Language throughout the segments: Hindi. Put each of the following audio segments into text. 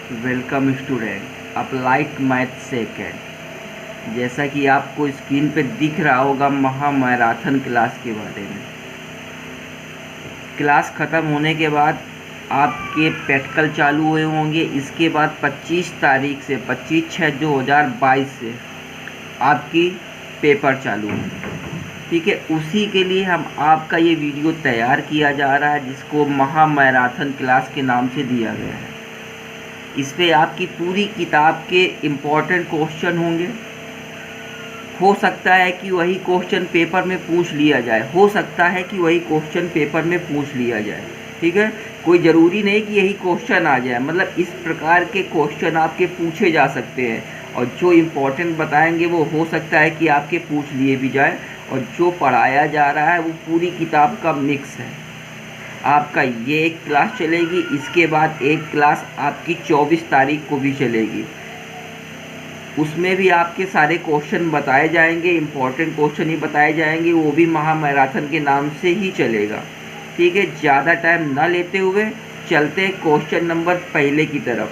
Welcome student applied math second. जैसा कि आपको स्क्रीन पे दिख रहा होगा महामैराथन क्लास के बारे में। क्लास ख़त्म होने के बाद आपके प्रैक्टिकल चालू हुए होंगे। इसके बाद 25 तारीख से 25/6/2022 से आपकी पेपर चालू होंगे। ठीक है, उसी के लिए हम आपका ये वीडियो तैयार किया जा रहा है, जिसको महामैराथन क्लास के नाम से दिया गया है। इस पर आपकी पूरी किताब के इम्पोर्टेंट क्वेश्चन होंगे। हो सकता है कि वही क्वेश्चन पेपर में पूछ लिया जाए, हो सकता है कि वही क्वेश्चन पेपर में पूछ लिया जाए। ठीक है, कोई ज़रूरी नहीं कि यही क्वेश्चन आ जाए, मतलब इस प्रकार के क्वेश्चन आपके पूछे जा सकते हैं। और जो इम्पोर्टेंट बताएंगे वो हो सकता है कि आपके पूछ लिए भी जाए। और जो पढ़ाया जा रहा है वो पूरी किताब का मिक्स है। आपका ये एक क्लास चलेगी, इसके बाद एक क्लास आपकी 24 तारीख को भी चलेगी। उसमें भी आपके सारे क्वेश्चन बताए जाएंगे, इम्पोर्टेंट क्वेश्चन ही बताए जाएंगे, वो भी महामैराथन के नाम से ही चलेगा। ठीक है, ज़्यादा टाइम ना लेते हुए चलते हैं क्वेश्चन नंबर पहले की तरफ।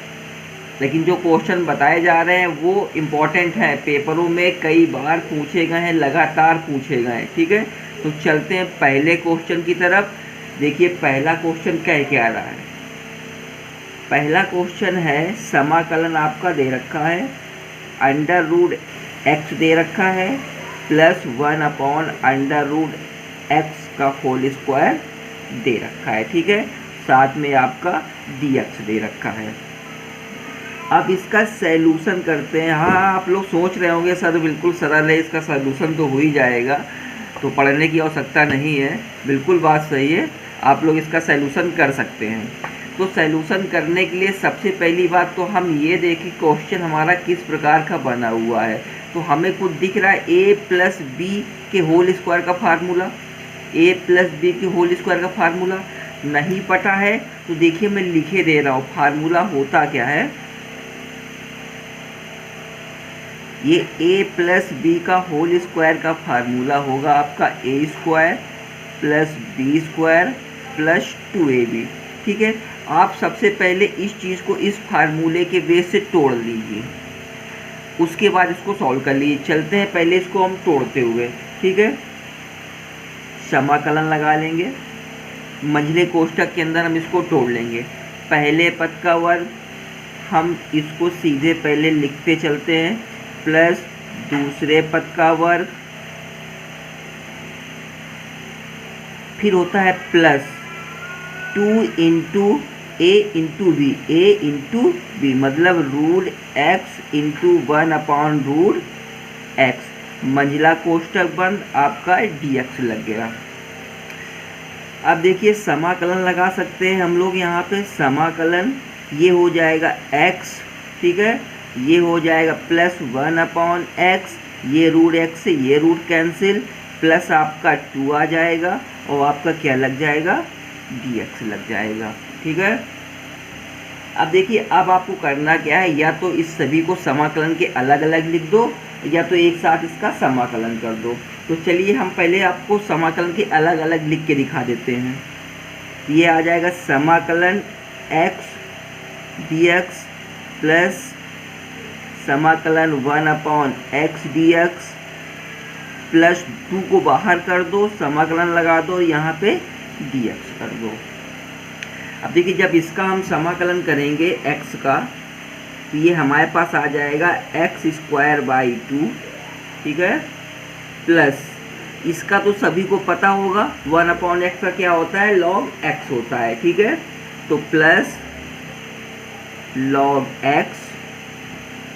लेकिन जो क्वेश्चन बताए जा रहे हैं वो इम्पोर्टेंट हैं, पेपरों में कई बार पूछे गए हैं, लगातार पूछे गए हैं। ठीक है, तो चलते हैं पहले क्वेश्चन की तरफ। देखिए पहला क्वेश्चन क्या रहा है। पहला क्वेश्चन है, समाकलन आपका दे रखा है, √x दे रखा है +1/√x का होल स्क्वायर दे रखा है। ठीक है, साथ में आपका dx दे रखा है। अब इसका सैल्यूशन करते हैं। हाँ, आप लोग सोच रहे होंगे सर बिल्कुल सरल है, इसका सैल्यूशन तो हो ही जाएगा, तो पढ़ने की आवश्यकता नहीं है। बिल्कुल बात सही है, आप लोग इसका सैल्यूशन कर सकते हैं। तो सैल्यूशन करने के लिए सबसे पहली बात तो हम ये देखें क्वेश्चन हमारा किस प्रकार का बना हुआ है। तो हमें कुछ दिख रहा है a+b के होल स्क्वायर का फार्मूला। a+b के होल स्क्वायर का फार्मूला नहीं पता है तो देखिए मैं लिखे दे रहा हूँ। फार्मूला होता क्या है, ये a+b का होल स्क्वायर का फार्मूला होगा आपका a² + b² + 2ab। ठीक है, आप सबसे पहले इस चीज़ को इस फार्मूले के बेस से तोड़ लीजिए, उसके बाद इसको सॉल्व कर लीजिए। चलते हैं पहले इसको हम तोड़ते हुए। ठीक है, समाकलन लगा लेंगे, मंझले कोष्ठक के अंदर हम इसको तोड़ लेंगे। पहले पद का वर्ग हम इसको सीधे पहले लिखते चलते हैं, प्लस दूसरे पद का वर्ग, फिर होता है plus 2 × a × b, a × b मतलब √x × 1/√x, मंझला कोष्ठक बंद, आपका dx लग गया। अब देखिए समाकलन लगा सकते हैं हम लोग यहाँ पे। समाकलन ये हो जाएगा x, ठीक है, ये हो जाएगा +1/x, ये √x से ये रूट कैंसिल, प्लस आपका 2 आ जाएगा और आपका क्या लग जाएगा, dx लग जाएगा। ठीक है, अब देखिए अब आपको करना क्या है, या तो इस सभी को समाकलन के अलग अलग लिख दो या तो एक साथ इसका समाकलन कर दो। तो चलिए हम पहले आपको समाकलन के अलग अलग लिख के दिखा देते हैं। ये आ जाएगा समाकलन x dx प्लस समाकलन 1/x dx प्लस 2 को बाहर कर दो, समाकलन लगा दो, यहाँ पे dx कर दो। अब देखिए जब इसका हम समाकलन करेंगे x का, तो ये हमारे पास आ जाएगा x² 2, ठीक है, प्लस इसका तो सभी को पता होगा 1/x का क्या होता है, log x होता है। ठीक है, तो प्लस log x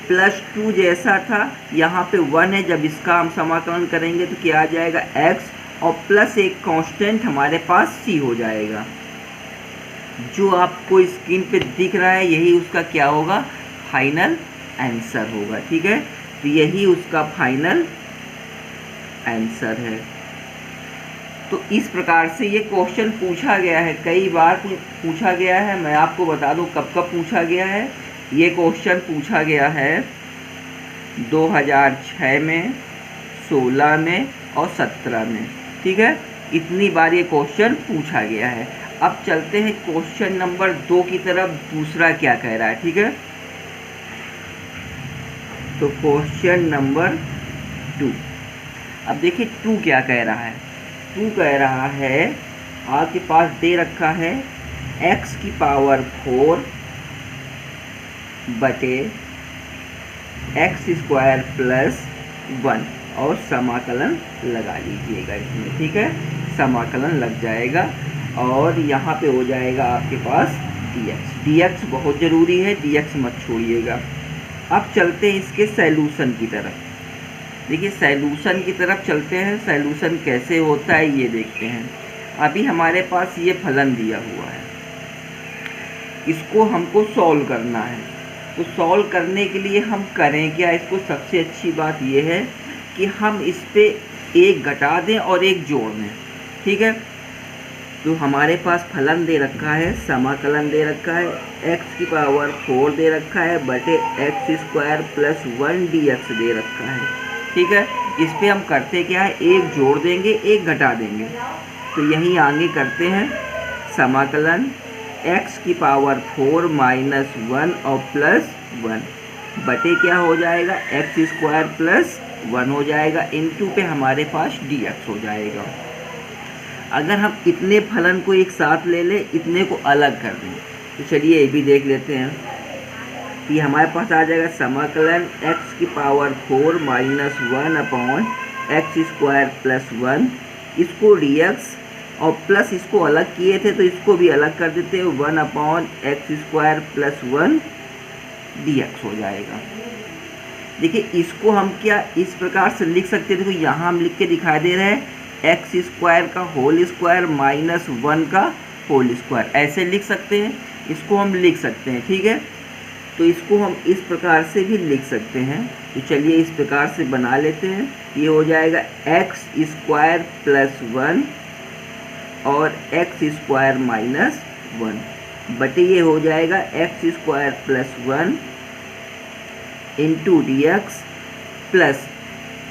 प्लस 2 जैसा था, यहाँ पे 1 है, जब इसका हम समाकलन करेंगे तो क्या आ जाएगा x और प्लस एक कांस्टेंट हमारे पास c हो जाएगा। जो आपको स्क्रीन पे दिख रहा है यही उसका क्या होगा, फाइनल आंसर होगा। ठीक है, तो यही उसका फाइनल आंसर है। तो इस प्रकार से ये क्वेश्चन पूछा गया है, कई बार पूछा गया है। मैं आपको बता दूं कब कब पूछा गया है। ये क्वेश्चन पूछा गया है 2006 में, 16 में और 17 में। ठीक है, इतनी बार ये क्वेश्चन पूछा गया है। अब चलते हैं क्वेश्चन नंबर 2 की तरफ, दूसरा क्या कह रहा है, ठीक है। तो क्वेश्चन नंबर 2, अब देखिए 2 क्या कह रहा है। 2 कह रहा है आपके पास दे रखा है x की पावर 4 बटे x² प्लस 1 और समाकलन लगा लीजिएगा इसमें, ठीक है। समाकलन लग जाएगा और यहाँ पे हो जाएगा आपके पास dx बहुत ज़रूरी है, dx मत छोड़िएगा। अब चलते हैं इसके सैल्यूशन की तरफ। देखिए सैल्यूशन की तरफ चलते हैं, सैल्यूशन कैसे होता है ये देखते हैं। अभी हमारे पास ये फलन दिया हुआ है, इसको हमको सॉल्व करना है। तो सॉल्व करने के लिए हम करें क्या, इसको सबसे अच्छी बात ये है कि हम इस पे एक घटा दें और एक जोड़ दें, ठीक है। तो हमारे पास फलन दे रखा है, समाकलन दे रखा है, x की पावर 4 दे रखा है बटे x² प्लस 1 dx दे रखा है, ठीक है। इस पे हम करते क्या है, एक जोड़ देंगे एक घटा देंगे। तो यहीं आगे करते हैं समाकलन x की पावर 4 माइनस 1 और प्लस 1 बटे क्या हो जाएगा, x² प्लस 1 हो जाएगा, इनटू पे हमारे पास dx हो जाएगा। अगर हम इतने फलन को एक साथ ले लें, इतने को अलग कर दें, तो चलिए ये भी देख लेते हैं। ये हमारे पास आ जाएगा समाकलन x की power 4 minus 1 upon x² plus 1, इसको dx और प्लस इसको अलग किए थे तो इसको भी अलग कर देते हैं, 1 अपॉन x² प्लस 1 dx हो जाएगा। देखिए इसको हम क्या इस प्रकार से लिख सकते हैं, देखो यहाँ हम लिख के दिखाई दे रहे हैं x² का होल स्क्वायर माइनस 1 का होल स्क्वायर, ऐसे लिख सकते हैं, इसको हम लिख सकते हैं, ठीक है। तो इसको हम इस प्रकार से भी लिख सकते हैं। तो चलिए इस प्रकार से बना लेते हैं। ये हो जाएगा x² प्लस 1 और x² माइनस 1 बटे ये हो जाएगा x² plus 1 into dx plus,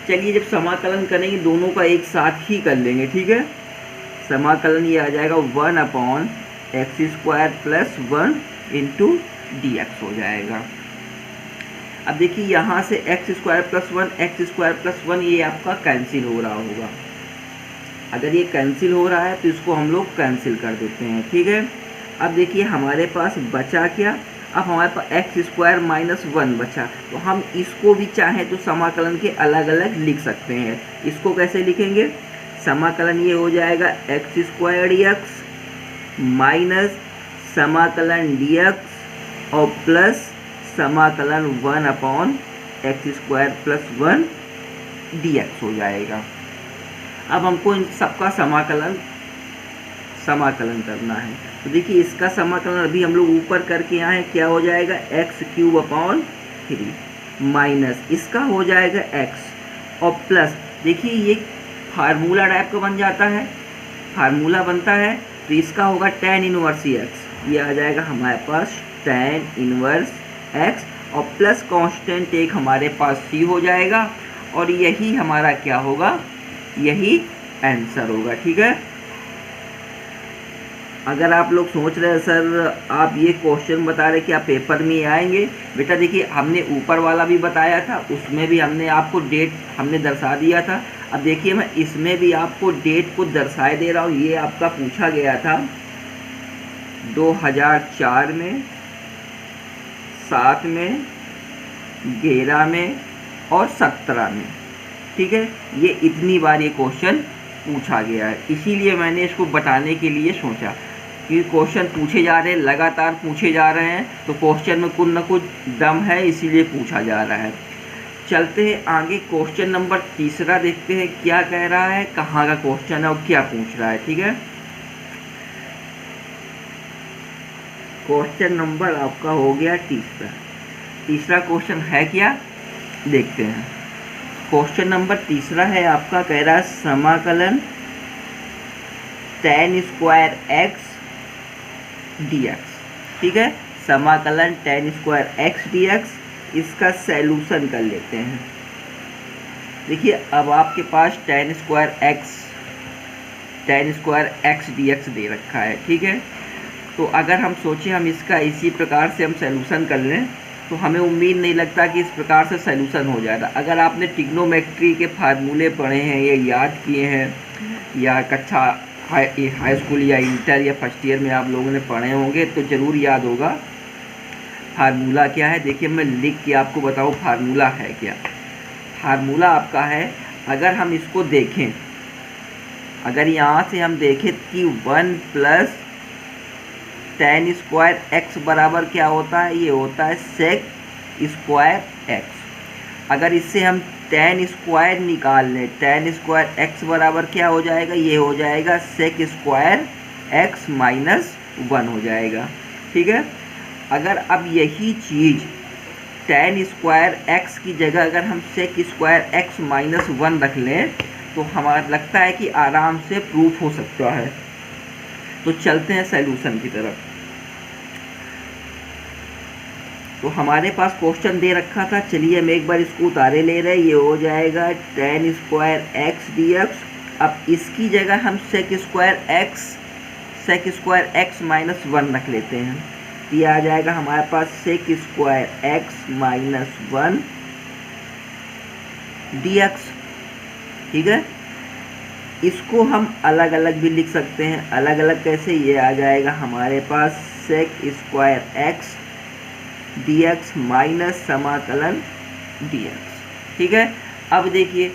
चलिए जब समाकलन करेंगे दोनों का एक साथ ही कर लेंगे, ठीक है। समाकलन ये आ जाएगा 1 upon x² plus 1 into dx हो जाएगा। अब देखिए यहाँ से x² प्लस 1 ये आपका कैंसिल हो रहा होगा। अगर ये कैंसिल हो रहा है तो इसको हम लोग कैंसिल कर देते हैं, ठीक है। अब देखिए हमारे पास बचा क्या, अब हमारे पास x² माइनस 1 बचा, तो हम इसको भी चाहें तो समाकलन के अलग अलग लिख सकते हैं। इसको कैसे लिखेंगे, समाकलन ये हो जाएगा x² dx माइनस समाकलन dx और प्लस समाकलन 1 अपॉन x² प्लस 1 dx हो जाएगा। अब हमको इन सबका समाकलन करना है। तो देखिए इसका समाकलन अभी हम लोग ऊपर करके आए हैं, क्या हो जाएगा x³ अपॉन 3 माइनस इसका हो जाएगा x और प्लस, देखिए ये फार्मूला टाइप का बन जाता है, फार्मूला बनता है तो इसका होगा tan इनवर्स x, ये आ जाएगा हमारे पास tan इनवर्स x और प्लस कांस्टेंट एक हमारे पास c हो जाएगा और यही हमारा क्या होगा, यही आंसर होगा, ठीक है। अगर आप लोग सोच रहे हैं सर आप ये क्वेश्चन बता रहे क्या पेपर में आएंगे, बेटा देखिए हमने ऊपर वाला भी बताया था, उसमें भी हमने आपको डेट हमने दर्शा दिया था। अब देखिए मैं इसमें भी आपको डेट को दर्शाए दे रहा हूँ। ये आपका पूछा गया था 2004 में, 7 में, 11 में और 17 में, ठीक है। ये इतनी बार ये क्वेश्चन पूछा गया है, इसीलिए मैंने इसको बताने के लिए सोचा कि क्वेश्चन पूछे जा रहे हैं, लगातार पूछे जा रहे हैं, तो क्वेश्चन में कुछ न कुछ दम है, इसीलिए पूछा जा रहा है। चलते हैं आगे, क्वेश्चन नंबर 3 देखते हैं क्या कह रहा है, कहाँ का क्वेश्चन है और क्या पूछ रहा है, ठीक है। क्वेश्चन नंबर आपका हो गया 3 क्वेश्चन है क्या, देखते हैं। क्वेश्चन नंबर 3 है आपका, कह रहा है समाकलन tan स्क्वायर x dx, ठीक है। समाकलन tan स्क्वायर x dx, इसका सैल्यूशन कर लेते हैं। देखिए अब आपके पास tan square x tan square x dx दे रखा है, ठीक है। तो अगर हम सोचें हम इसका इसी प्रकार से हम सॉल्यूशन कर लें तो हमें उम्मीद नहीं लगता कि इस प्रकार से सॉल्यूशन हो जाएगा। अगर आपने ट्रिग्नोमेट्री के फार्मूले पढ़े हैं या याद किए हैं या कक्षा हाई स्कूल या इंटर या फर्स्ट ईयर में आप लोगों ने पढ़े होंगे तो ज़रूर याद होगा फार्मूला क्या है। देखिए मैं लिख के आपको बताऊँ फार्मूला है क्या। फार्मूला आपका है, अगर हम इसको देखें, अगर यहाँ से हम देखें कि 1 प्लस tan स्क्वायर x बराबर क्या होता है, ये होता है sec स्क्वायर x। अगर इससे हम tan स्क्वायर निकाल लें, tan स्क्वायर x बराबर क्या हो जाएगा, ये हो जाएगा sec स्क्वायर x माइनस 1 हो जाएगा, ठीक है। अगर अब यही चीज़ tan स्क्वायर x की जगह अगर हम sec स्क्वायर x माइनस 1 रख लें तो हमारा लगता है कि आराम से प्रूफ हो सकता है। तो चलते हैं सॉल्यूशन की तरफ। तो हमारे पास क्वेश्चन दे रखा था, चलिए हम एक बार इसको उतारे ले रहे हैं। ये हो जाएगा tan स्क्वायर x dx। अब इसकी जगह हम sec स्क्वायर x माइनस 1 रख लेते हैं। ये आ जाएगा हमारे पास sec square x minus 1 dx, ठीक है। इसको हम अलग अलग भी लिख सकते हैं। अलग अलग कैसे, ये आ जाएगा हमारे पास sec square x dx minus समाकलन dx, ठीक है। अब देखिए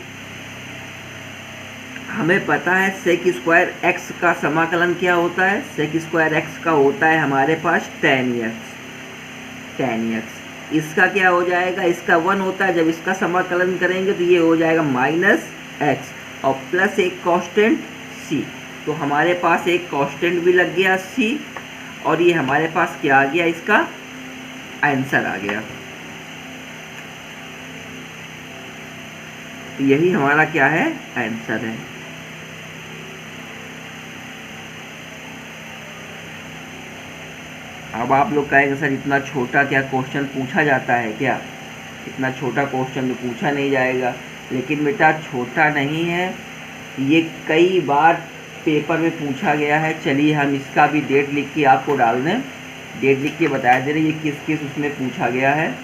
हमें पता है sec स्क्वायर x का समाकलन क्या होता है। sec स्क्वायर x का होता है हमारे पास tan x। इसका क्या हो जाएगा, इसका 1 होता है। जब इसका समाकलन करेंगे तो ये हो जाएगा माइनस x और प्लस एक कांस्टेंट c। तो हमारे पास एक कांस्टेंट भी लग गया c और ये हमारे पास क्या आ गया, इसका आंसर आ गया। तो यही हमारा क्या है, आंसर है। अब आप लोग कहेंगे सर इतना छोटा क्या क्वेश्चन पूछा जाता है क्या, इतना छोटा क्वेश्चन तो पूछा नहीं जाएगा। लेकिन बेटा छोटा नहीं है, ये कई बार पेपर में पूछा गया है। चलिए हम इसका भी डेट लिख के आपको डाल दें, डेट लिख के बताया दे रहे ये किस किस उसमें पूछा गया है।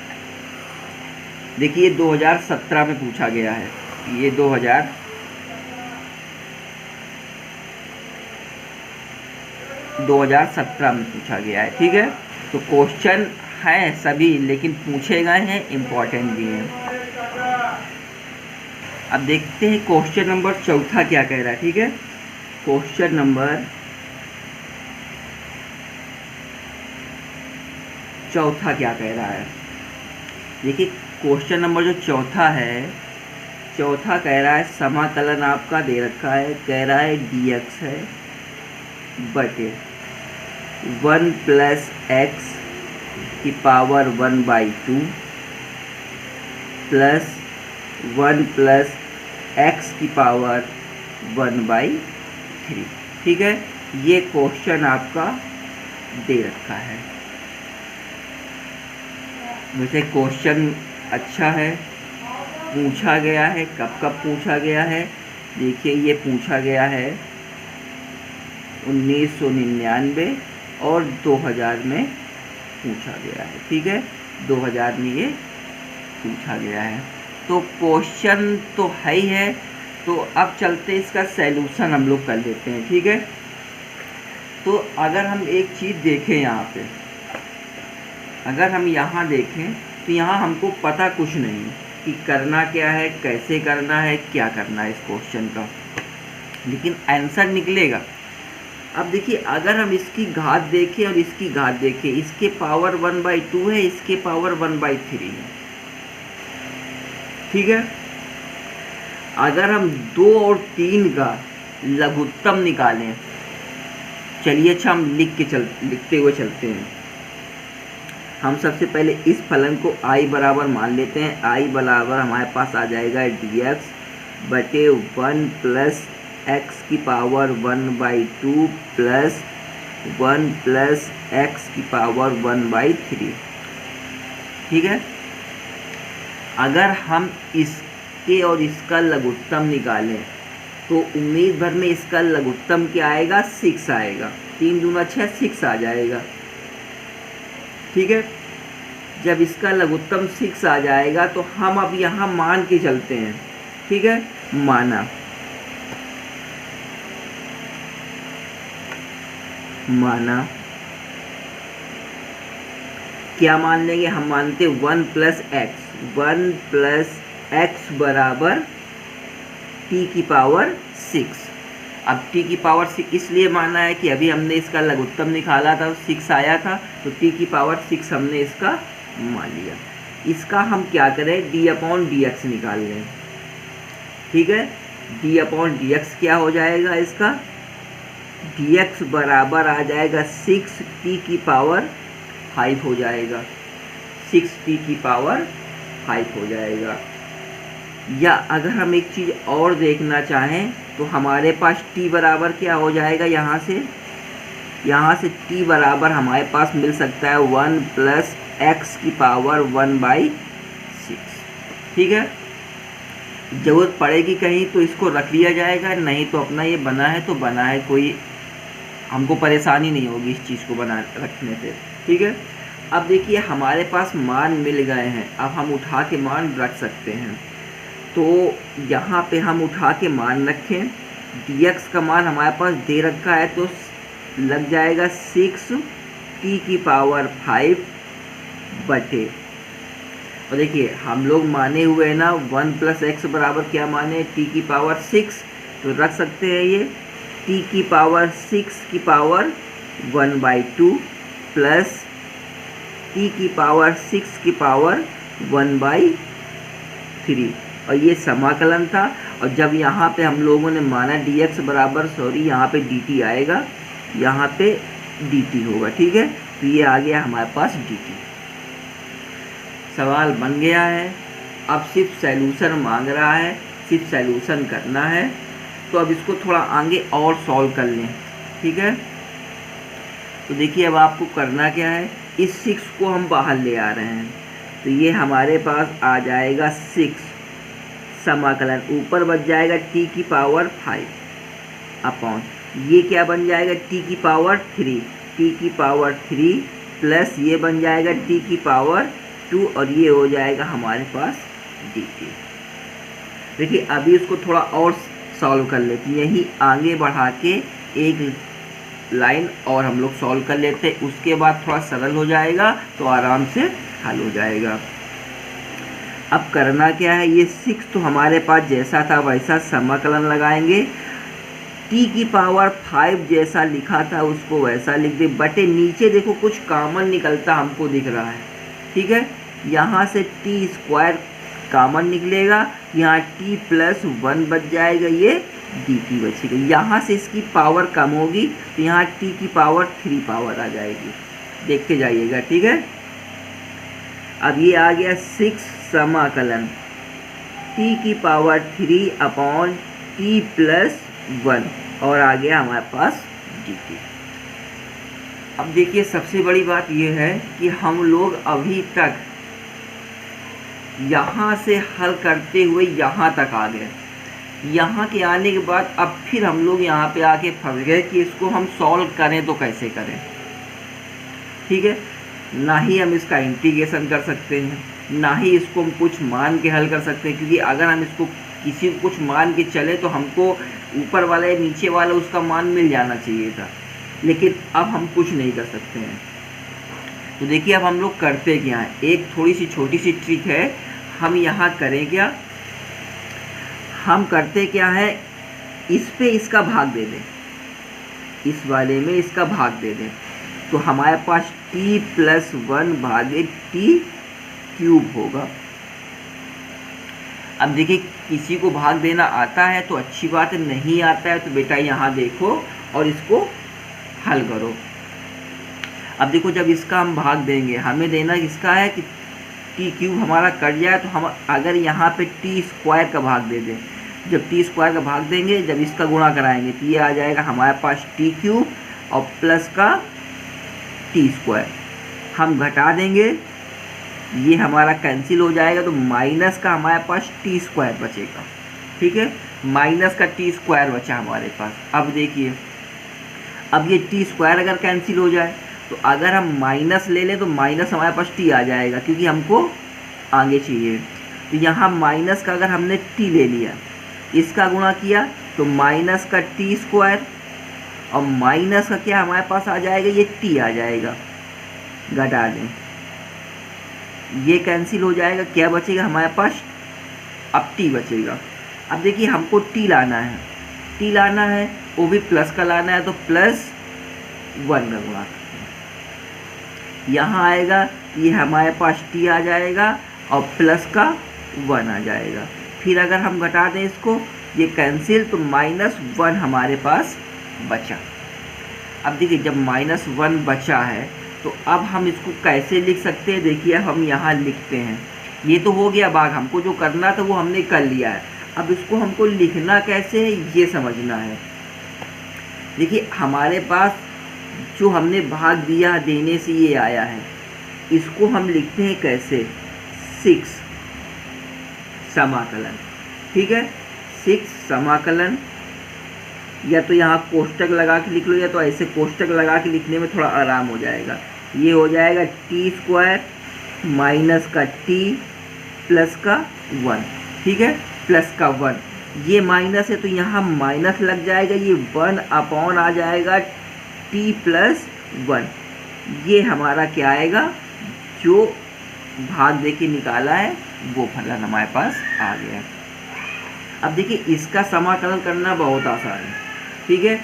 देखिए 2017 में पूछा गया है, ये 2017 में पूछा गया है, ठीक है। तो क्वेश्चन हैं सभी लेकिन पूछे गए हैं, इम्पोर्टेंट भी हैं। अब देखते हैं क्वेश्चन नंबर 4 क्या कह रहा है, ठीक है। क्वेश्चन नंबर 4 क्या कह रहा है, देखिए क्वेश्चन नंबर जो 4 है, 4 कह रहा है समाकलन आपका दे रखा है, कह रहा है dx है बटे 1 प्लस x की पावर 1/2 प्लस 1 प्लस x की पावर 1/3, ठीक है। ये क्वेश्चन आपका दे रखा है। वैसे क्वेश्चन अच्छा है, पूछा गया है, कब कब पूछा गया है, देखिए ये पूछा गया है 1999 और 2000 में पूछा गया है, ठीक है। 2000 में ये पूछा गया है। तो क्वेश्चन तो है ही है। तो अब चलते इसका सॉल्यूशन हम लोग कर लेते हैं, ठीक है। तो अगर हम एक चीज़ देखें यहाँ पे, अगर हम यहाँ देखें तो यहाँ हमको पता कुछ नहीं कि करना क्या है, कैसे करना है, क्या करना है इस क्वेश्चन का, लेकिन आंसर निकलेगा। अब देखिए अगर हम इसकी घात देखें और इसकी घात देखें, इसके पावर 1/2 है, इसके पावर 1/3 है, ठीक है। अगर हम 2 और 3 का लघुत्तम निकालें, चलिए अच्छा हम लिखते हुए चलते हैं। हम सबसे पहले इस फलन को i बराबर मान लेते हैं। i बराबर हमारे पास आ जाएगा dx बटे 1 प्लस x की पावर 1/2 प्लस 1 प्लस x की पावर 1/3, ठीक है। अगर हम इसके और इसका लघुत्तम निकालें तो उम्मीद भर में इसका लघुत्तम क्या आएगा, 6 आएगा। 3 दूना 6, 6 आ जाएगा। ठीक है, जब इसका लघुत्तम 6 आ जाएगा तो हम अब यहाँ मान के चलते हैं। ठीक है, माना क्या मान लेंगे हम, मानते 1 + x, 1 + x बराबर t की पावर 6। अब t की पावर 6 इसलिए माना है कि अभी हमने इसका लघुत्तम निकाला था, 6 आया था, तो t की पावर 6 हमने इसका मान लिया। इसका हम क्या करें, d/dx निकाल लें। ठीक है, d/dx क्या हो जाएगा, इसका dx बराबर आ जाएगा 6t की पावर 5 हो जाएगा, 6t की पावर 5 हो जाएगा। या अगर हम एक चीज़ और देखना चाहें तो हमारे पास t बराबर क्या हो जाएगा, यहाँ से t बराबर हमारे पास मिल सकता है 1 + x की पावर 1/6। ठीक है, ज़रूरत पड़ेगी कहीं तो इसको रख लिया जाएगा, नहीं तो अपना ये बना है तो बना है, कोई हमको परेशानी नहीं होगी इस चीज़ को बना रखने से। ठीक है, अब देखिए हमारे पास मान मिल गए हैं, अब हम उठा के मान रख सकते हैं। तो यहाँ पे हम उठा के मान रखें, dx का मान हमारे पास दे रखा है तो लग जाएगा 6t की पावर 5 बटे, और देखिए हम लोग माने हुए हैं ना 1 + x बराबर क्या माने, t की पावर 6, तो रख सकते हैं ये t की पावर 6 की पावर 1/2 प्लस t की पावर 6 की पावर 1/3, और ये समाकलन था। और जब यहाँ पे हम लोगों ने माना dx बराबर यहाँ पे dt आएगा, यहाँ पे dt होगा। ठीक है, तो ये आ गया हमारे पास dt। सवाल बन गया है, अब सिर्फ सैल्यूशन मांग रहा है, सिर्फ सैल्यूशन करना है। तो अब इसको थोड़ा आगे और सॉल्व कर लें। ठीक है, तो देखिए अब आपको करना क्या है, इस 6 को हम बाहर ले आ रहे हैं, तो ये हमारे पास आ जाएगा 6 समाकलन, ऊपर बच जाएगा t की पावर 5 अपॉन ये क्या बन जाएगा t की पावर 3, t की पावर 3 प्लस ये बन जाएगा t की पावर 2, और ये हो जाएगा हमारे पास dt। देखिए अभी इसको थोड़ा और सॉल्व कर लेते हैं, यही आगे बढ़ा के एक लाइन और हम लोग सॉल्व कर लेते हैं, उसके बाद थोड़ा सरल हो जाएगा तो आराम से हल हो जाएगा। अब करना क्या है, ये 6 तो हमारे पास जैसा था वैसा समाकलन लगाएंगे, t की पावर 5 जैसा लिखा था उसको वैसा लिख दे, बटे नीचे देखो कुछ कॉमन निकलता हमको दिख रहा है। ठीक है, यहाँ से t² कॉमन निकलेगा, यहाँ t + 1 बच जाएगा, ये dt बचेगा। यहाँ से इसकी पावर कम होगी तो यहाँ t की पावर 3 पावर आ जाएगी, देखते जाइएगा। ठीक है, अब ये आ गया 6 समाकलन t की पावर 3 अपॉन t + 1, और आ गया हमारे पास dt। अब देखिए सबसे बड़ी बात यह है कि हम लोग अभी तक यहाँ से हल करते हुए यहाँ तक आ गए, यहाँ के आने के बाद अब फिर हम लोग यहाँ पे आके फंस गए कि इसको हम सॉल्व करें तो कैसे करें। ठीक है, ना ही हम इसका इंटीग्रेशन कर सकते हैं, ना ही इसको हम कुछ मान के हल कर सकते हैं, क्योंकि अगर हम इसको किसी को कुछ मान के चले तो हमको ऊपर वाला या नीचे वाला उसका मान मिल जाना चाहिए था, लेकिन अब हम कुछ नहीं कर सकते हैं। तो देखिए अब हम लोग करते क्या हैं, एक थोड़ी सी छोटी सी ट्रिक है, हम यहाँ करें क्या, हम करते क्या है, इस पे इसका भाग दे दें, इस वाले में इसका भाग दे दें, तो हमारे पास t + 1 भागे t³ होगा। अब देखिए किसी को भाग देना आता है तो अच्छी बात है, नहीं आता है तो बेटा यहाँ देखो और इसको हल करो। अब देखो जब इसका हम भाग देंगे, हमें देना इसका है कि t³ हमारा कट जाए, तो हम अगर यहाँ पे t² का भाग दे दें, जब t² का भाग देंगे, जब इसका गुणा कराएंगे तो ये आ जाएगा हमारे पास t³ और प्लस का t², हम घटा देंगे, ये हमारा कैंसिल हो जाएगा, तो माइनस का हमारे पास t² बचेगा। ठीक है, माइनस का टी स्क्वायर बचा हमारे पास। अब देखिए, अब ये टी स्क्वायर अगर कैंसिल हो जाए तो अगर हम माइनस ले लें तो माइनस हमारे पास टी आ जाएगा, क्योंकि हमको आगे चाहिए। तो यहाँ माइनस का अगर हमने टी ले लिया, इसका गुणा किया तो माइनस का टी स्क्वायर, और माइनस का क्या हमारे पास आ जाएगा, ये टी आ जाएगा। घटा दें, ये कैंसिल हो जाएगा, क्या बचेगा हमारे पास, अब टी बचेगा। अब देखिए हमको टी लाना है, टी लाना है वो भी प्लस का लाना है, तो प्लस 1 का गुणा यहाँ आएगा, ये हमारे पास टी आ जाएगा और प्लस का 1 आ जाएगा। फिर अगर हम घटा दें इसको, ये कैंसिल, तो -1 हमारे पास बचा। अब देखिए जब -1 बचा है तो अब हम इसको कैसे लिख सकते हैं, देखिए हम यहाँ लिखते हैं। ये तो हो गया भाग, हमको जो करना था वो हमने कर लिया है। अब इसको हमको लिखना कैसे है ये समझना है। देखिए हमारे पास जो हमने भाग दिया देने से ये आया है, इसको हम लिखते हैं कैसे, 6 समाकलन। ठीक है, 6 समाकलन, या तो यहाँ कोष्टक लगा के लिख लो, या तो ऐसे कोष्टक लगा के लिखने में थोड़ा आराम हो जाएगा। ये हो जाएगा टी स्क्वायर माइनस का टी प्लस का 1। ठीक है, प्लस का 1, ये माइनस है तो यहाँ माइनस लग जाएगा, ये 1 अपॉन आ जाएगा टी प्लस 1। ये हमारा क्या आएगा, जो भाग दे के निकाला है वो फलन हमारे पास आ गया। अब देखिए इसका समाकलन करना बहुत आसान है। ठीक है,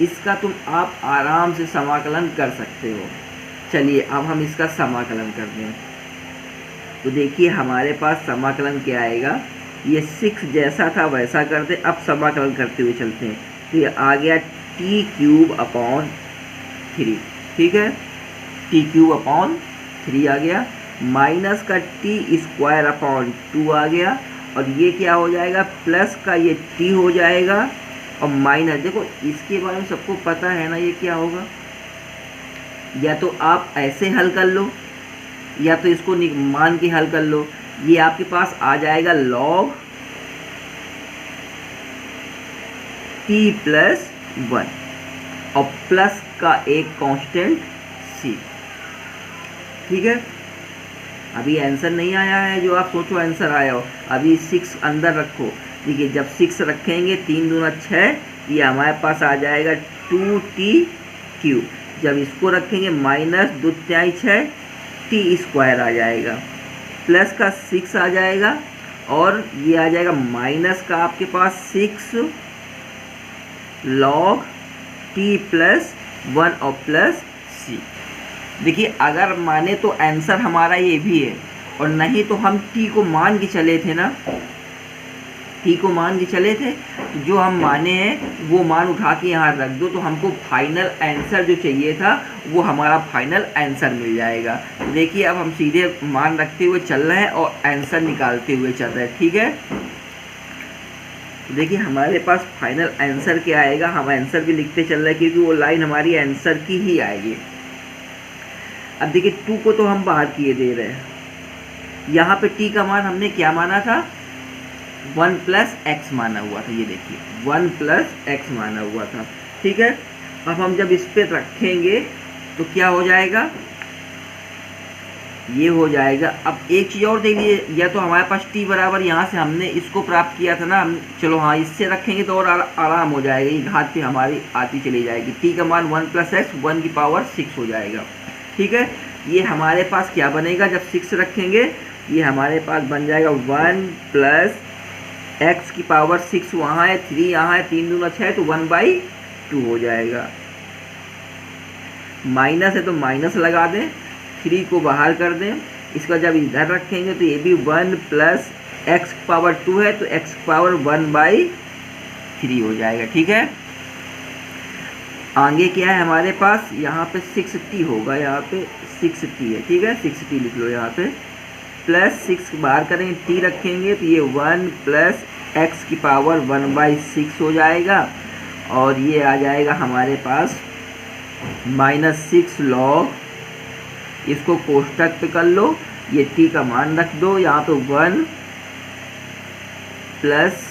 इसका तुम आप आराम से समाकलन कर सकते हो। चलिए अब हम इसका समाकलन करते हैं। तो देखिए हमारे पास समाकलन क्या आएगा, ये 6 जैसा था वैसा करते, अब समाकलन करते हुए चलते हैं। तो ये आ गया टी क्यूब अपॉन 3। ठीक है, टी क्यूब अपॉन 3 आ गया, माइनस का टी स्क्वायर अपॉन 2 आ गया, और ये क्या हो जाएगा, प्लस का ये टी हो जाएगा, और माइनस, देखो इसके बारे में सबको पता है ना ये क्या होगा। या तो आप ऐसे हल कर लो, या तो इसको मान के हल कर लो। ये आपके पास आ जाएगा log t प्लस 1, और प्लस का एक कांस्टेंट c। ठीक है, अभी आंसर नहीं आया है जो आप सोचो आंसर आया हो, अभी 6 अंदर रखो। देखिए जब 6 रखेंगे 3 दूना 6, ये हमारे पास आ जाएगा 2t क्यूब। जब इसको रखेंगे माइनस 2 तिहाई 6 टी स्क्वायर आ जाएगा, प्लस का 6 आ जाएगा, और ये आ जाएगा माइनस का आपके पास 6 log t प्लस 1 और प्लस c। देखिए अगर माने तो आंसर हमारा ये भी है, और नहीं तो हम t को मान के चले थे ना, t को मान के चले थे, तो जो हम माने हैं वो मान उठा के यहाँ रख दो, तो हमको फाइनल आंसर जो चाहिए था वो हमारा फाइनल आंसर मिल जाएगा। तो देखिए अब हम सीधे मान रखते हुए चल रहे हैं और आंसर निकालते हुए चल रहे हैं। ठीक है, तो देखिए हमारे पास फाइनल आंसर क्या आएगा, हम आंसर भी लिखते चल रहे हैं क्योंकि वो लाइन हमारी आंसर की ही आएगी। अब देखिए 2 को तो हम बाहर किए दे रहे हैं, यहाँ पे t का मान हमने क्या माना था, 1 प्लस एक्स माना हुआ था। ये देखिए 1 प्लस एक्स माना हुआ था। ठीक है, अब हम जब इस पे रखेंगे तो क्या हो जाएगा, ये हो जाएगा। अब एक चीज़ और देख लीजिए, या तो हमारे पास t बराबर यहाँ से हमने इसको प्राप्त किया था ना, हम चलो हाँ इससे रखेंगे तो और आराम हो जाएगा, ये घात पे हमारी आती चली जाएगी। t का मान 1 प्लस एक्स 1 की पावर 6 हो जाएगा। ठीक है, ये हमारे पास क्या बनेगा, जब 6 रखेंगे ये हमारे पास बन जाएगा 1 प्लस एक्स की पावर 6 वहाँ है, 3 यहाँ है, 3 दूना 6, तो 1/2 हो जाएगा। माइनस है तो माइनस लगा दें, 3 को बाहर कर दें, इसका जब इधर रखेंगे तो ये भी 1 प्लस एक्स की पावर 2 है, तो एक्स की पावर 1/3 हो जाएगा। ठीक है, आगे क्या है हमारे पास, यहाँ पे 6t होगा, यहाँ पे 6t है। ठीक है, 6t लिख लो यहाँ पे, प्लस 6 बाहर करेंगे, t रखेंगे तो ये 1 प्लस एक्स की पावर 1/6 हो जाएगा, और ये आ जाएगा हमारे पास -6 log, इसको कोष्टक पे कर लो, ये t का मान रख दो यहाँ पे 1 प्लस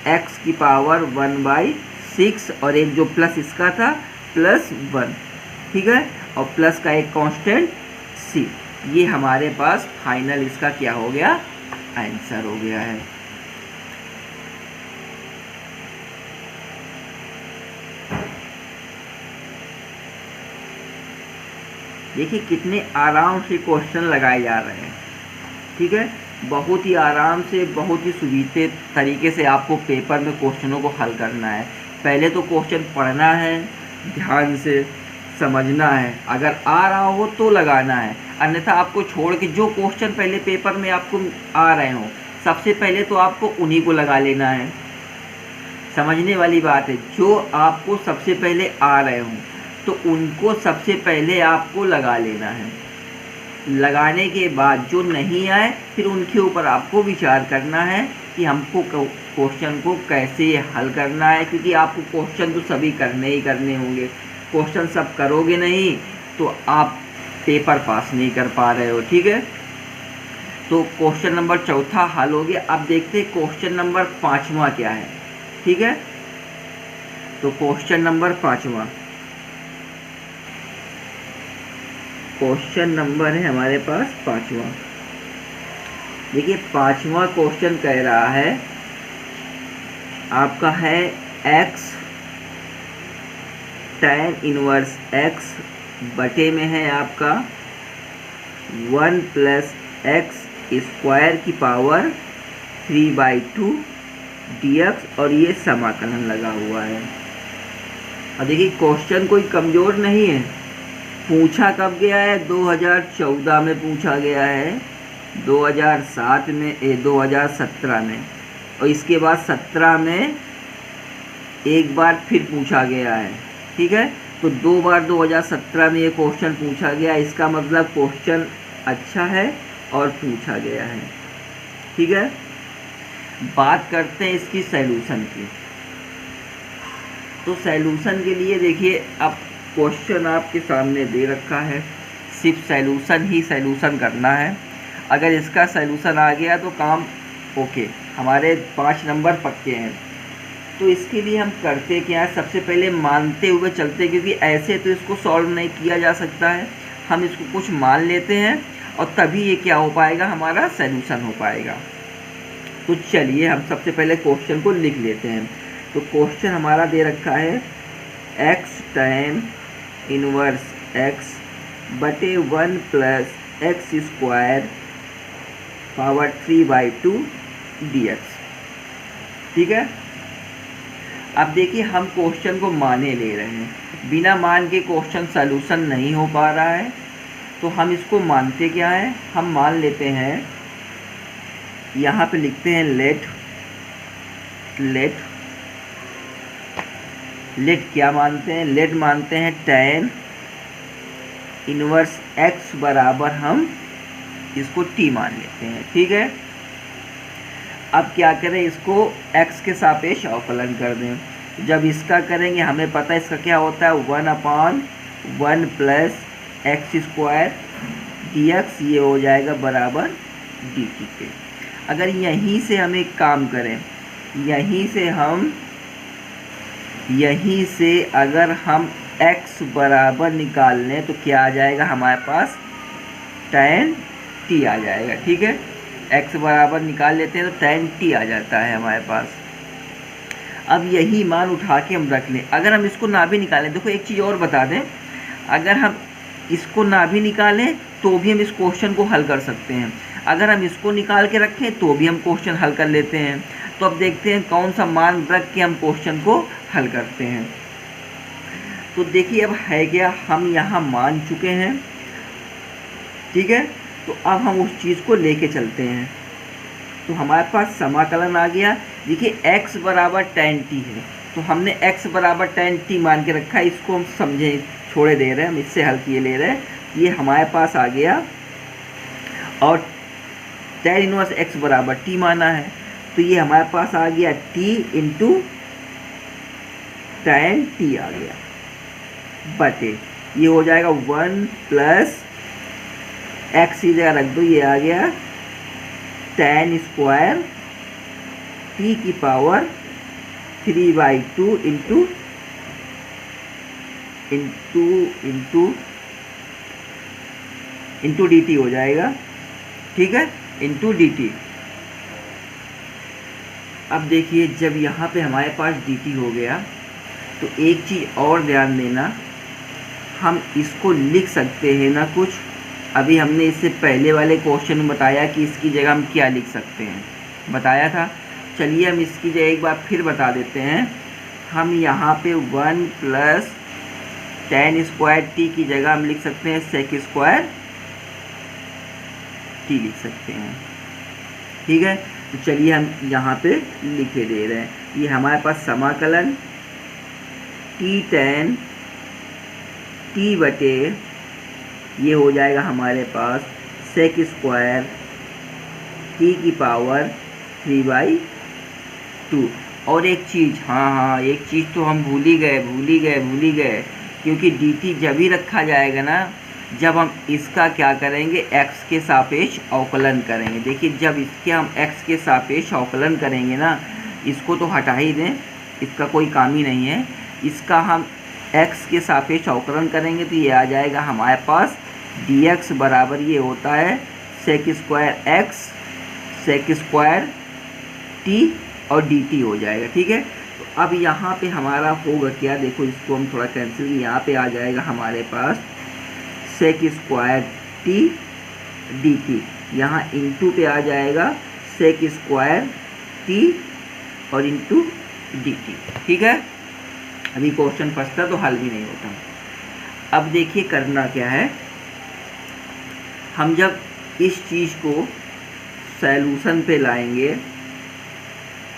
एक्स की पावर 1/6 और एक जो प्लस इसका था +1, ठीक है, और प्लस का एक कांस्टेंट c। ये हमारे पास फाइनल इसका क्या हो गया, आंसर हो गया है। देखिए कितने आराम से क्वेश्चन लगाए जा रहे हैं, ठीक है, बहुत ही आराम से, बहुत ही सुविधे तरीके से आपको पेपर में क्वेश्चनों को हल करना है। पहले तो क्वेश्चन पढ़ना है, ध्यान से समझना है, अगर आ रहा हो तो लगाना है, अन्यथा आपको छोड़ के जो क्वेश्चन पहले पेपर में आपको आ रहे हो सबसे पहले तो आपको उन्हीं को लगा लेना है। समझने वाली बात है, जो आपको सबसे पहले आ रहे हो तो उनको सबसे पहले आपको लगा लेना है। लगाने के बाद जो नहीं आए फिर उनके ऊपर आपको विचार करना है कि हमको क्वेश्चन को कैसे हल करना है, क्योंकि आपको क्वेश्चन तो सभी करने ही करने होंगे। क्वेश्चन सब करोगे नहीं तो आप पेपर पास नहीं कर पा रहे हो, ठीक है। तो क्वेश्चन नंबर 4 हल हो गया। अब देखते हैं क्वेश्चन नंबर 5वां क्या है, ठीक है। तो क्वेश्चन नंबर 5वां, क्वेश्चन नंबर है हमारे पास 5वां। देखिए 5वां क्वेश्चन कह रहा है आपका है x tan इनवर्स x बटे में है आपका 1 + x² की पावर 3/2 dx और ये समाकलन लगा हुआ है। और देखिए क्वेश्चन कोई कमज़ोर नहीं है, पूछा कब गया है, 2014 में पूछा गया है, 2007 में 2017 में, और इसके बाद 17 में एक बार फिर पूछा गया है, ठीक है। तो 2 बार 2017 में ये क्वेश्चन पूछा गया, इसका मतलब क्वेश्चन अच्छा है और पूछा गया है, ठीक है। बात करते हैं इसकी सैल्यूशन की। तो सैल्यूशन के लिए देखिए अब क्वेश्चन आपके सामने दे रखा है, सिर्फ सैल्यूशन ही सैल्यूशन करना है। अगर इसका सैल्यूशन आ गया तो काम ओके, हमारे 5 नंबर पक्के हैं। तो इसके लिए हम करते क्या है, सबसे पहले मानते हुए चलते, क्योंकि ऐसे तो इसको सॉल्व नहीं किया जा सकता है। हम इसको कुछ मान लेते हैं और तभी ये क्या हो पाएगा, हमारा सैल्यूशन हो पाएगा। तो चलिए हम सबसे पहले क्वेश्चन को लिख लेते हैं। तो क्वेश्चन हमारा दे रखा है x tan इनवर्स x बटे 1 + x² पावर 3/2 dx, ठीक है। अब देखिए हम क्वेश्चन को माने ले रहे हैं, बिना मान के क्वेश्चन सॉल्यूशन नहीं हो पा रहा है। तो हम इसको मानते क्या है, हम मान लेते हैं, यहाँ पे लिखते हैं लेट क्या मानते हैं, लेट मानते हैं tan इनवर्स x बराबर हम इसको t मान लेते हैं, ठीक है। अब क्या करें, इसको x के सापेक्ष अवकलन कर दें। जब इसका करेंगे हमें पता है इसका क्या होता है, 1/1 + x² dx, ये हो जाएगा बराबर dt के। अगर यहीं से हम एक काम करें, यहीं से अगर हम x बराबर निकाल लें तो क्या आ जाएगा हमारे पास, tan t आ जाएगा, ठीक है। x बराबर निकाल लेते हैं तो tan t आ जाता है हमारे पास। अब यही मान उठा के हम रख लें। अगर हम इसको ना भी निकालें, देखो एक चीज़ और बता दें, अगर हम इसको ना भी निकालें तो भी हम इस क्वेश्चन को हल कर सकते हैं। अगर हम इसको निकाल के रखें तो भी हम क्वेश्चन हल कर लेते हैं। तो अब देखते हैं कौन सा मान रख के हम क्वेश्चन को हल करते हैं। तो देखिए अब है क्या, हम यहाँ मान चुके हैं, ठीक है। तो अब हम उस चीज़ को लेके चलते हैं। तो हमारे पास समाकलन आ गया। देखिए x बराबर tan t है, तो हमने x बराबर tan t मान के रखा है, इसको हम समझे छोड़े दे रहे हैं, हम इससे हल किए ले रहे हैं। ये हमारे पास आ गया और tan इनवर्स x बराबर t माना है, तो ये हमारे पास आ गया t इंटू tan t आ गया बटे, ये हो जाएगा 1 + x की जगह रख दो, ये आ गया tan² t की पावर 3/2 इंटू dt हो जाएगा, ठीक है, इंटू dt। अब देखिए जब यहाँ पे हमारे पास dt हो गया तो एक चीज़ और ध्यान देना, हम इसको लिख सकते हैं ना कुछ। अभी हमने इससे पहले वाले क्वेश्चन में बताया कि इसकी जगह हम क्या लिख सकते हैं, बताया था। चलिए हम इसकी जगह एक बार फिर बता देते हैं। हम यहाँ पे 1 + tan² t की जगह हम लिख सकते हैं sec² t लिख सकते हैं, ठीक है। तो चलिए हम यहाँ पे लिखे दे रहे हैं, ये हमारे पास समाकलन t tan t बटे ये हो जाएगा हमारे पास sec² t की पावर 3/2। और एक चीज़, हाँ एक चीज़ तो हम भूल ही गए, क्योंकि dt जब ही रखा जाएगा ना जब हम इसका क्या करेंगे, x के सापेक्ष अवकलन करेंगे। देखिए जब इसके हम x के सापेक्ष अवकलन करेंगे ना, इसको तो हटा ही दें, इसका कोई काम ही नहीं है। इसका हम x के सापेक्ष अवकलन करेंगे तो ये आ जाएगा हमारे पास dx बराबर ये होता है sec² x sec² t और dt हो जाएगा, ठीक है। तो अब यहाँ पे हमारा होगा क्या, देखो इसको हम थोड़ा कैंसिल, यहाँ पे आ जाएगा हमारे पास sec² t dt, यहाँ इंटू पे आ जाएगा sec² t और इंटू dt, ठीक है। अभी क्वेश्चन फंसता तो हल भी नहीं होता। अब देखिए करना क्या है, हम जब इस चीज़ को सॉल्यूशन पे लाएंगे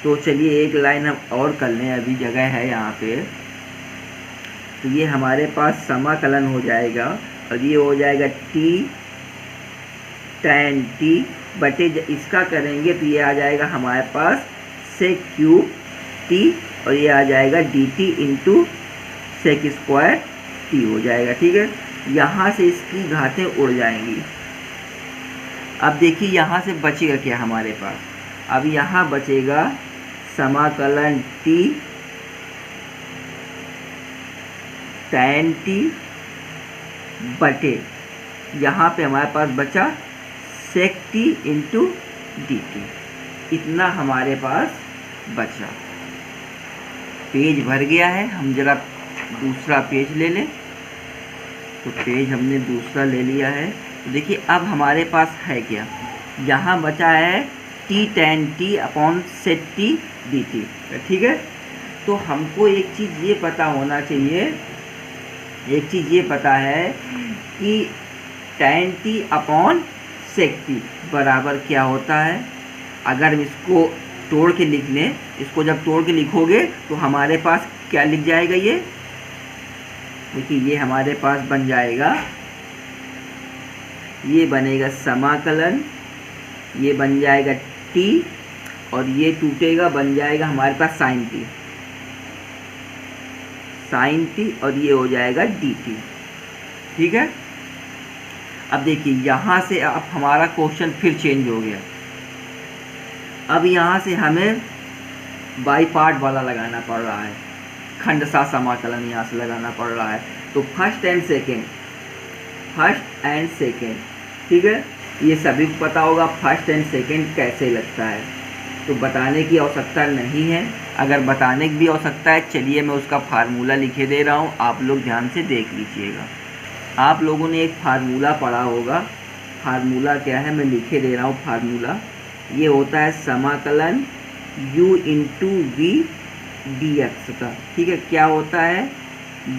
तो चलिए एक लाइन हम और कर लें, अभी जगह है यहाँ पे। तो ये हमारे पास समाकलन हो जाएगा और ये हो जाएगा t tan t बटे इसका करेंगे तो ये आ जाएगा हमारे पास sec³ t और ये आ जाएगा dt इंटू sec² t हो जाएगा, ठीक है। यहाँ से इसकी घातें उड़ जाएंगी। अब देखिए यहाँ से बचेगा क्या हमारे पास, अब यहाँ बचेगा समाकलन t tan t बटे यहाँ पे हमारे पास बचा sec t इंटू dt, इतना हमारे पास बचा। पेज भर गया है, हम जरा दूसरा पेज ले लें। तो पेज हमने दूसरा ले लिया है। तो देखिए अब हमारे पास है क्या, यहाँ बचा है t tan t upon sec t dt, ठीक है। तो हमको एक चीज़ ये पता होना चाहिए, एक चीज़ ये पता है कि tan t upon sec t बराबर क्या होता है। अगर हम इसको तोड़ के लिख लें, इसको जब तोड़ के लिखोगे तो हमारे पास क्या लिख जाएगा, ये देखिए ये हमारे पास बन जाएगा, ये बनेगा समाकलन, ये बन जाएगा t और ये टूटेगा बन जाएगा हमारे पास sin t और ये हो जाएगा dt, ठीक है। अब देखिए यहाँ से अब हमारा क्वेश्चन फिर चेंज हो गया। अब यहाँ से हमें बाई पार्ट वाला लगाना पड़ रहा है, खंडशः समाकलन यहाँ से लगाना पड़ रहा है। तो फर्स्ट एंड सेकेंड, ठीक है। ये सभी को पता होगा फर्स्ट एंड सेकेंड कैसे लगता है, तो बताने की आवश्यकता नहीं है। अगर बताने की भी आवश्यकता है, चलिए मैं उसका फार्मूला लिखे दे रहा हूँ, आप लोग ध्यान से देख लीजिएगा। आप लोगों ने एक फार्मूला पढ़ा होगा, फार्मूला क्या है मैं लिखे दे रहा हूँ। फार्मूला ये होता है समाकलन u इंटू वी dx का, ठीक है। क्या होता है,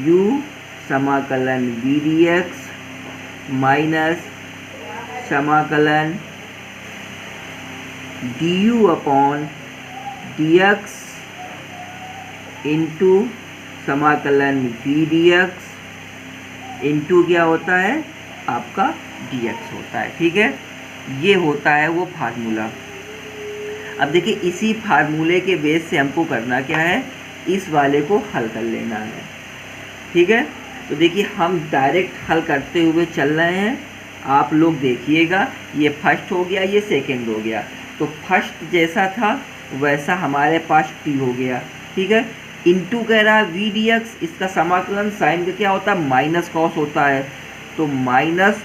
u समाकलन v dx माइनस समाकलन du अपॉन dx इंटू समाकलन v dx इंटू क्या होता है आपका dx होता है, ठीक है। ये होता है वो फार्मूला। अब देखिए इसी फार्मूले के बेस से हमको करना क्या है, इस वाले को हल कर लेना है, ठीक है। तो देखिए हम डायरेक्ट हल करते हुए चल रहे हैं, आप लोग देखिएगा। ये फर्स्ट हो गया, ये सेकंड हो गया। तो फर्स्ट जैसा था वैसा हमारे पास t हो गया, ठीक है। इंटू कह रहा है वी डी एक्स, इसका समाकलन साइन का क्या होता है, माइनस कॉस होता है, तो माइनस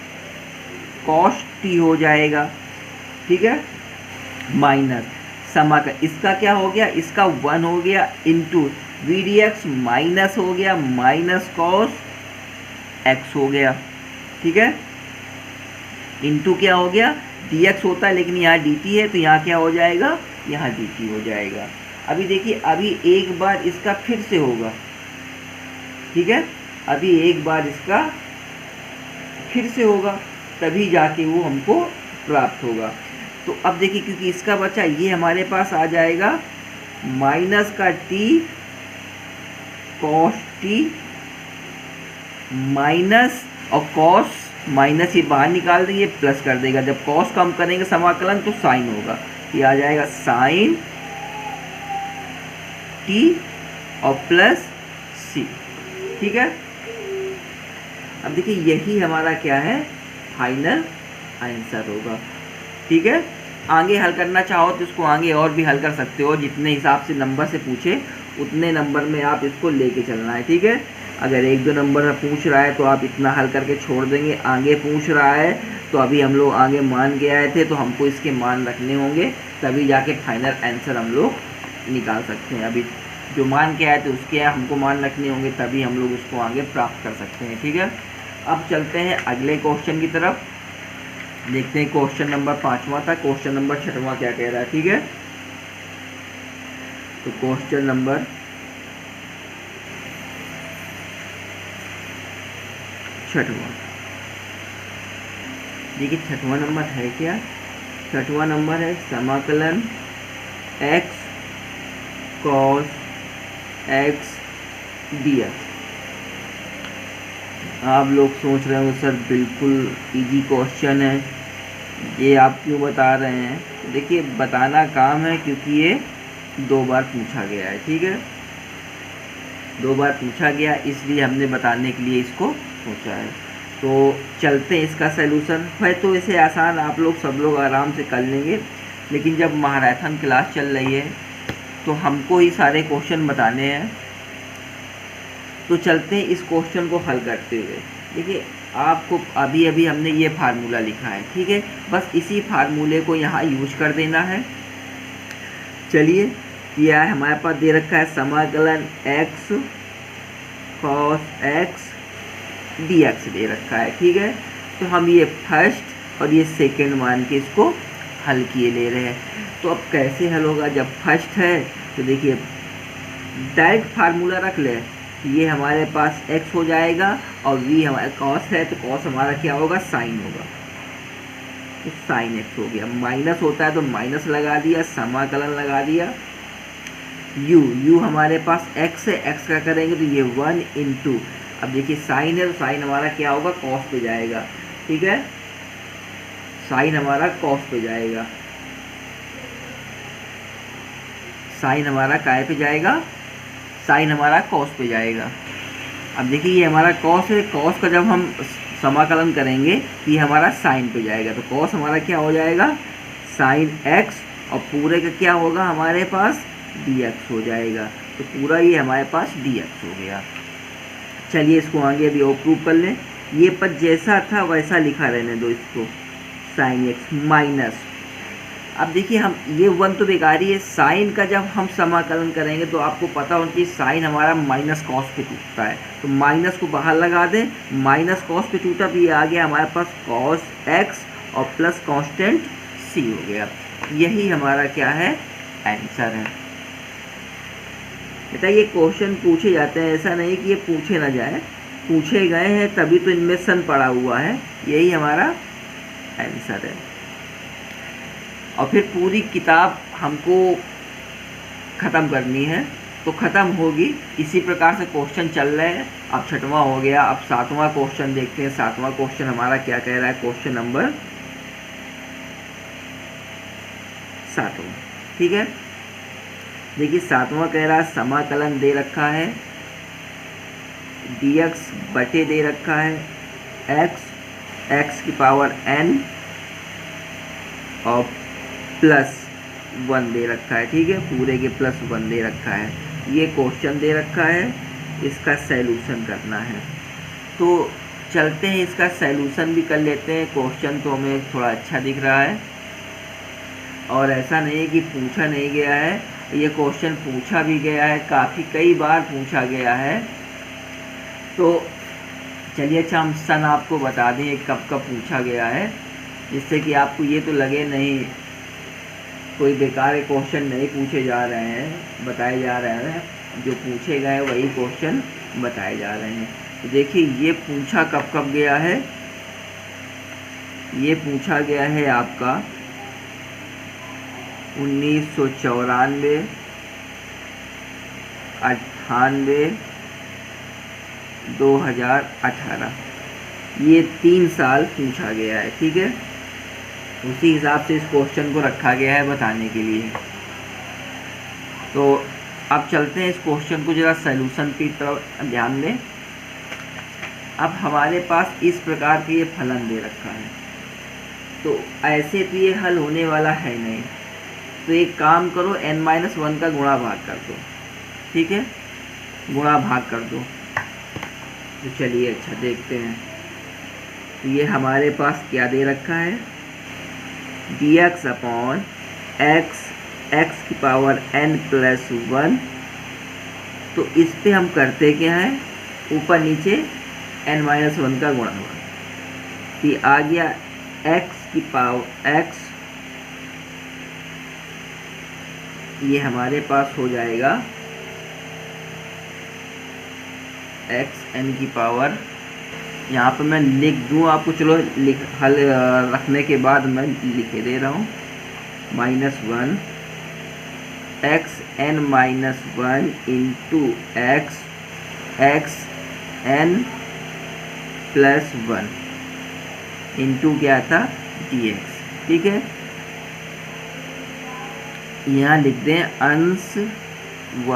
कॉस टी हो जाएगा, ठीक है। माइनस समाकलन इसका क्या हो गया, इसका 1 हो गया, into v d x minus हो गया माइनस कॉस एक्स हो गया, ठीक है। इंटू क्या हो गया, डी एक्स होता है लेकिन यहाँ डी टी है, तो यहाँ क्या हो जाएगा, यहाँ डी टी हो जाएगा। अभी देखिए, अभी एक बार इसका फिर से होगा, ठीक है, अभी एक बार इसका फिर से होगा, तभी जाके वो हमको प्राप्त होगा। तो अब देखिए, क्योंकि इसका बचा ये हमारे पास आ जाएगा माइनस का टी कॉस टी माइनस, और कॉस माइनस ये बाहर निकाल देंगे, प्लस कर देगा, जब कॉस कम करेंगे समाकलन तो साइन होगा, ये आ जाएगा साइन टी और प्लस सी, ठीक है। अब देखिए, यही हमारा क्या है, फाइनल आंसर होगा, ठीक है। आगे हल करना चाहो तो इसको आगे और भी हल कर सकते हो, जितने हिसाब से नंबर से पूछे उतने नंबर में आप इसको लेके चलना है, ठीक है। अगर 1-2 नंबर में पूछ रहा है तो आप इतना हल करके छोड़ देंगे, आगे पूछ रहा है तो अभी हम लोग आगे मान के आए थे, तो हमको इसके मान रखने होंगे, तभी जाके फाइनल आंसर हम लोग निकाल सकते हैं। अभी जो मान के आए थे उसके हमको मान रखने होंगे, तभी हम लोग उसको आगे प्राप्त कर सकते हैं, ठीक है। अब चलते हैं अगले क्वेश्चन की तरफ, देखते हैं क्वेश्चन नंबर 5वां था, क्वेश्चन नंबर 6वां क्या कह रहा है, ठीक है। तो क्वेश्चन नंबर 6वां, देखिए 6वां नंबर है क्या, 6वां नंबर है समाकलन x cos x dx। आप लोग सोच रहे हो सर बिल्कुल इजी क्वेश्चन है, ये आप क्यों बता रहे हैं, देखिए बताना काम है, क्योंकि ये 2 बार पूछा गया है, ठीक है, 2 बार पूछा गया, इसलिए हमने बताने के लिए इसको सोचा है। तो चलते हैं इसका सलूशन है, तो इसे आसान आप लोग सब लोग आराम से कर लेंगे, लेकिन जब महाराथन क्लास चल रही है तो हमको ही सारे क्वेश्चन बताने हैं। तो चलते हैं इस क्वेश्चन को हल करते हुए। देखिए, आपको अभी अभी हमने ये फार्मूला लिखा है, ठीक है, बस इसी फार्मूले को यहाँ यूज कर देना है। चलिए, यह हमारे पास दे रखा है समाकलन x cos x dx दे रखा है, ठीक है। तो हम ये फर्स्ट और ये सेकंड मान के इसको हल किए ले रहे हैं। तो अब कैसे हल होगा, जब फर्स्ट है तो देखिए डायरेक्ट फार्मूला रख ले, ये हमारे पास x हो जाएगा, और v हमारा cos है, तो cos हमारा क्या होगा, साइन होगा, तो साइन x हो गया। माइनस होता है तो माइनस लगा दिया, समाकलन लगा दिया। u हमारे पास x है, x का करेंगे तो ये 1 इंटू, अब देखिए साइन है तो साइन हमारा क्या होगा, कॉस पे जाएगा, ठीक है, साइन हमारा कॉस पे जाएगा, साइन हमारा काय पे जाएगा, साइन हमारा कॉस पे जाएगा। अब देखिए ये हमारा कॉस है, कॉस का जब हम समाकलन करेंगे तो ये हमारा साइन पे जाएगा, तो कॉस हमारा क्या हो जाएगा, साइन एक्स, और पूरे का क्या होगा हमारे पास, डी एक्स हो जाएगा। तो पूरा ये हमारे पास डी एक्स हो गया। चलिए इसको आगे अभी और प्रूव कर लें। ये पद जैसा था वैसा लिखा रहने दो इसको, साइन एक्स माइनस, अब देखिए हम ये 1 तो बेकार ही है, साइन का जब हम समाकलन करेंगे तो आपको पता होना चाहिए साइन हमारा माइनस कॉस पे टूटता है, तो माइनस को बाहर लगा दें, माइनस कॉस पे टूटा तो ये आ गया हमारे पास कॉस एक्स और प्लस कांस्टेंट सी हो गया। यही हमारा क्या है, आंसर है। बेटा ये क्वेश्चन पूछे जाते हैं, ऐसा नहीं कि ये पूछे ना जाए, पूछे गए हैं तभी तो इनमें सन पड़ा हुआ है, यही हमारा आंसर है। और फिर पूरी किताब हमको ख़त्म करनी है, तो ख़त्म होगी इसी प्रकार से क्वेश्चन चल रहे हैं। अब 6वां हो गया, अब 7वां क्वेश्चन देखते हैं। 7वां क्वेश्चन हमारा क्या कह रहा है, क्वेश्चन नंबर 7, ठीक है। देखिए 7वां कह रहा है समाकलन दे रखा है, dx बटे दे रखा है x की पावर n और +1 दे रखा है, ठीक है, पूरे के +1 दे रखा है। ये क्वेश्चन दे रखा है, इसका सैल्यूशन करना है। तो चलते हैं इसका सैल्यूशन भी कर लेते हैं। क्वेश्चन तो हमें थोड़ा अच्छा दिख रहा है और ऐसा नहीं है कि पूछा नहीं गया है, ये क्वेश्चन पूछा भी गया है, काफ़ी कई बार पूछा गया है। तो चलिए अच्छा हम सन आपको बता दें कब कब पूछा गया है, जिससे कि आपको ये तो लगे नहीं कोई बेकार क्वेश्चन नहीं पूछे जा रहे हैं, बताए जा रहे हैं, जो पूछे गए वही क्वेश्चन बताए जा रहे हैं। तो देखिए ये पूछा कब कब गया है, ये पूछा गया है आपका 1994, 98, 2018, ये 3 साल पूछा गया है। ठीक है, उसी हिसाब से इस क्वेश्चन को रखा गया है बताने के लिए। तो अब चलते हैं इस क्वेश्चन को जरा सैल्यूशन की तरफ ध्यान दें। अब हमारे पास इस प्रकार के ये फलन दे रखा है, तो ऐसे तो ये हल होने वाला है नहीं, तो एक काम करो n-1 का गुणा भाग कर दो। ठीक है, गुणा भाग कर दो। तो चलिए अच्छा देखते हैं। तो ये हमारे पास क्या दे रखा है, dx अपॉन x x की पावर n+1। तो इस पे हम करते क्या है, ऊपर नीचे n-1 का गुणा हुआ, तो आ गया x की पावर x, ये हमारे पास हो जाएगा x n की पावर, यहाँ पर मैं लिख दूँ आपको, चलो हल रखने के बाद मैं लिखे दे रहा हूँ, -1 x n-1 into x n+1 into क्या था dx। ठीक है, यहाँ लिख दें अंश व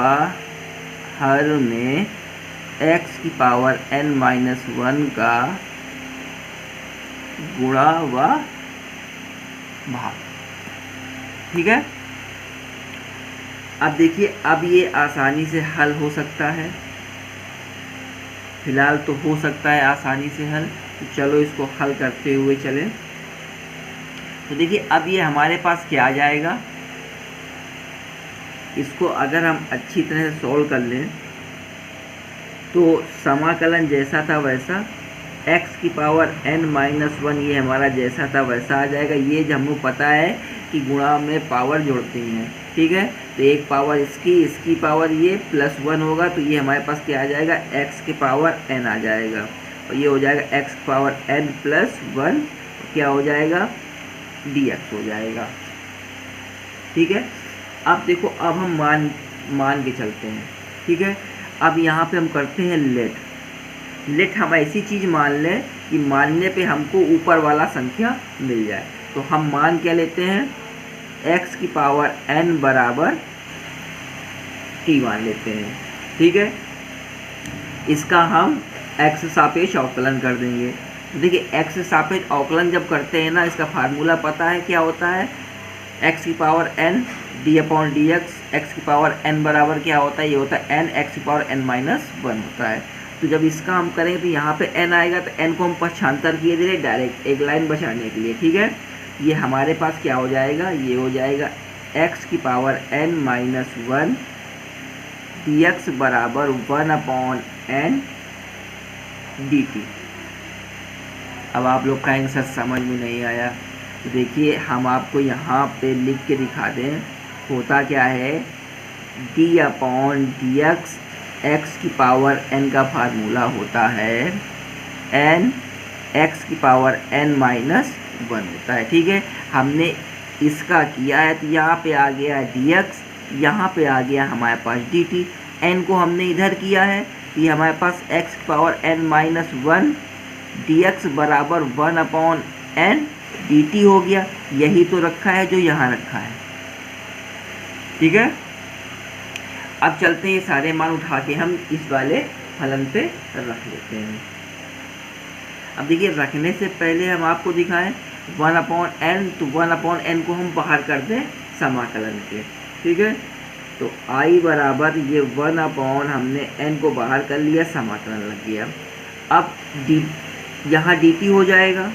हर में x की पावर n-1 का गुणा व भाग। ठीक है, अब देखिए अब ये आसानी से हल हो सकता है, फिलहाल तो हो सकता है आसानी से हल। तो चलो इसको हल करते हुए चलें। तो देखिए अब ये हमारे पास क्या आ जाएगा, इसको अगर हम अच्छी तरह से सॉल्व कर लें तो समाकलन जैसा था वैसा, x की पावर n-1 ये हमारा जैसा था वैसा आ जाएगा। ये जो हमको पता है कि गुणा में पावर जोड़ते हैं। ठीक है, तो एक पावर इसकी पावर ये +1 होगा, तो ये हमारे पास क्या आ जाएगा, x की पावर n आ जाएगा, और ये हो जाएगा x की पावर n+1, क्या हो जाएगा dx हो जाएगा। ठीक है, अब देखो अब हम मान के चलते हैं। ठीक है, अब यहाँ पे हम करते हैं लेट हम ऐसी चीज़ मान लें कि मानने पे हमको ऊपर वाला संख्या मिल जाए। तो हम मान क्या लेते हैं, x की पावर n बराबर t मान लेते हैं। ठीक है, इसका हम x सापेक्ष अवकलन कर देंगे। देखिए x सापेक्ष अवकलन जब करते हैं ना, इसका फार्मूला पता है क्या होता है, x की पावर n d/dx, x की पावर n बराबर क्या होता है, ये होता है n x की पावर n-1 होता है। तो जब इसका हम करेंगे तो यहाँ पे n आएगा, तो n को हम पक्षांतर किए दे रहे डायरेक्ट एक लाइन बचाने के लिए। ठीक है, ये हमारे पास क्या हो जाएगा, ये हो जाएगा x की पावर n-1 dx बराबर 1/n dt। अब आप लोग कहेंगे सर समझ में नहीं आया, तो देखिए हम आपको यहाँ पे लिख के दिखा दें। होता क्या है, d/dx x की पावर n का फार्मूला होता है n x की पावर n-1 होता है। ठीक है, हमने इसका किया है तो यहाँ पे आ गया dx, यहाँ पे आ गया हमारे पास dt। n को हमने इधर किया है, ये हमारे पास x की पावर n-1 dx बराबर 1/n dt हो गया। यही तो रखा है जो यहाँ रखा है। ठीक है, अब चलते हैं ये सारे मान उठा के हम इस वाले फलन पे रख लेते हैं। अब देखिए रखने से पहले हम आपको दिखाएं 1/n, तो 1/n को हम बाहर कर दें समाकलन के। ठीक है, तो I बराबर ये 1 हमने n को बाहर कर लिया, समाकलन लग गया। अब डी यहाँ dt हो जाएगा,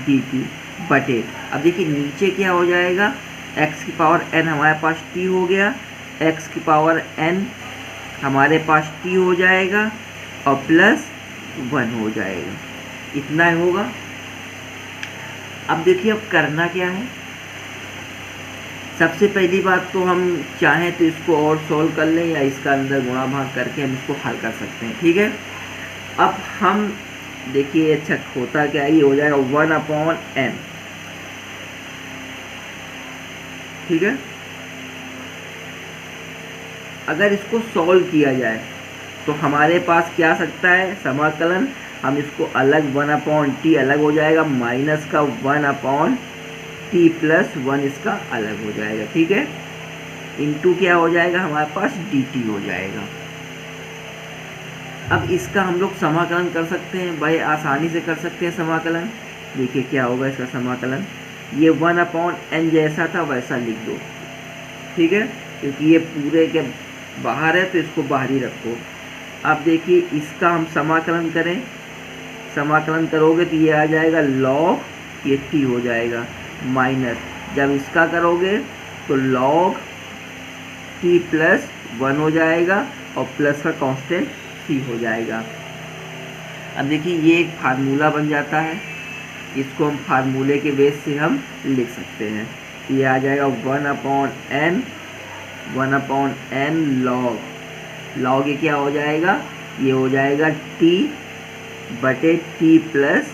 dt बटे, अब देखिए नीचे क्या हो जाएगा, x की पावर n हमारे पास t हो गया, x की पावर n हमारे पास t हो जाएगा और प्लस 1 हो जाएगा, इतना ही होगा। अब देखिए अब करना क्या है, सबसे पहली बात तो हम चाहें तो इसको और सॉल्व कर लें या इसका अंदर गुणा भाग करके हम इसको हल कर सकते हैं, ठीक है। अब हम देखिए अच्छा होता क्या है, ये हो जाएगा 1/n, ठीक है। अगर इसको सॉल्व किया जाए तो हमारे पास क्या आ सकता है, समाकलन, हम इसको अलग 1/t अलग हो जाएगा, माइनस का 1/t प्लस 1 इसका अलग हो जाएगा, ठीक है। इनटू क्या हो जाएगा, हमारे पास dt हो जाएगा। अब इसका हम लोग समाकलन कर सकते हैं, बड़े आसानी से कर सकते हैं समाकलन। देखिए क्या होगा इसका समाकलन, ये 1/n जैसा था वैसा लिख दो, ठीक है, क्योंकि ये पूरे के बाहर है तो इसको बाहर ही रखो। अब देखिए इसका हम समाकलन करें, समाकलन करोगे तो ये आ जाएगा log ये t हो जाएगा, माइनस जब इसका करोगे तो log t प्लस 1 हो जाएगा और प्लस का कांस्टेंट c हो जाएगा। अब देखिए ये एक फार्मूला बन जाता है, इसको हम फार्मूले के बेस से हम लिख सकते हैं। ये आ जाएगा 1/n log ये क्या हो जाएगा, ये हो जाएगा t बटे t प्लस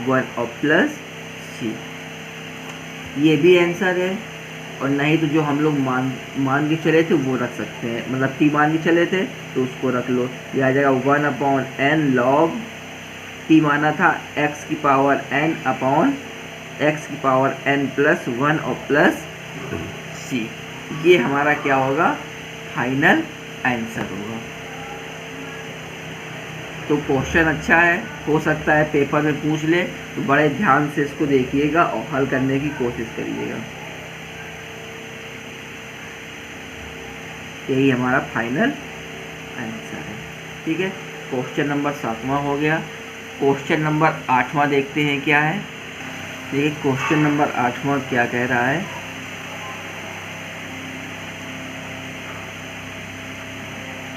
1 और प्लस c। ये भी आंसर है, और नहीं तो जो हम लोग मान के चले थे वो रख सकते हैं, मतलब t मान के चले थे तो उसको रख लो। ये आ जाएगा 1/n log t माना था x की पावर n अपॉन x की पावर n प्लस 1 और प्लस c। ये हमारा क्या होगा, फाइनल आंसर होगा। तो क्वेश्चन अच्छा है, हो सकता है पेपर में पूछ ले, तो बड़े ध्यान से इसको देखिएगा और हल करने की कोशिश करिएगा। यही हमारा फाइनल आंसर है, ठीक है। क्वेश्चन नंबर 7वां हो गया। क्वेश्चन नंबर 8वां देखते हैं क्या है। देखिए क्वेश्चन नंबर 8वां क्या कह रहा है,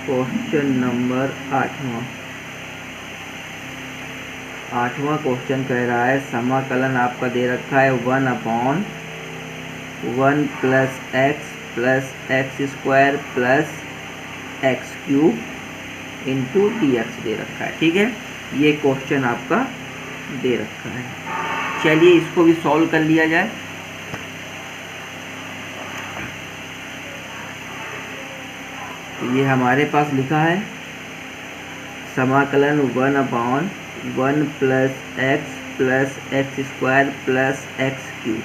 क्वेश्चन नंबर 8वां क्वेश्चन कह रहा है, समाकलन आपका दे रखा है 1/1 plus x plus x square plus x cube into dx दे रखा है, ठीक है। ये क्वेश्चन आपका दे रखा है। चलिए इसको भी सॉल्व कर लिया जाए। ये हमारे पास लिखा है समाकलन 1/1 plus x square plus x cube,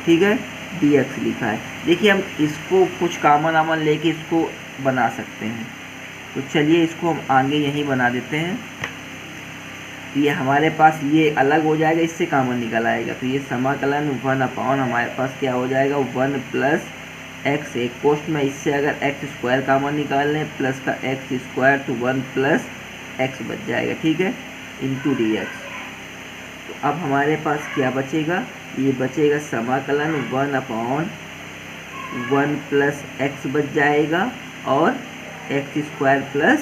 ठीक है, dx लिखा है। देखिए हम इसको कुछ कॉमन लेके इसको बना सकते हैं, तो चलिए इसको हम आगे यहीं बना देते हैं। ये हमारे पास ये अलग हो जाएगा, इससे कॉमन निकल आएगा, तो ये समाकलन 1/, हमारे पास क्या हो जाएगा 1 प्लस x, एक पोस्ट में इससे अगर x स्क्वायर कॉमन निकाल लें प्लस का x स्क्वायर तो 1 प्लस x बच जाएगा, ठीक है, इंटू dx। तो अब हमारे पास क्या बचेगा, ये बचेगा समाकलन 1/1 प्लस x बच जाएगा और x स्क्वायर प्लस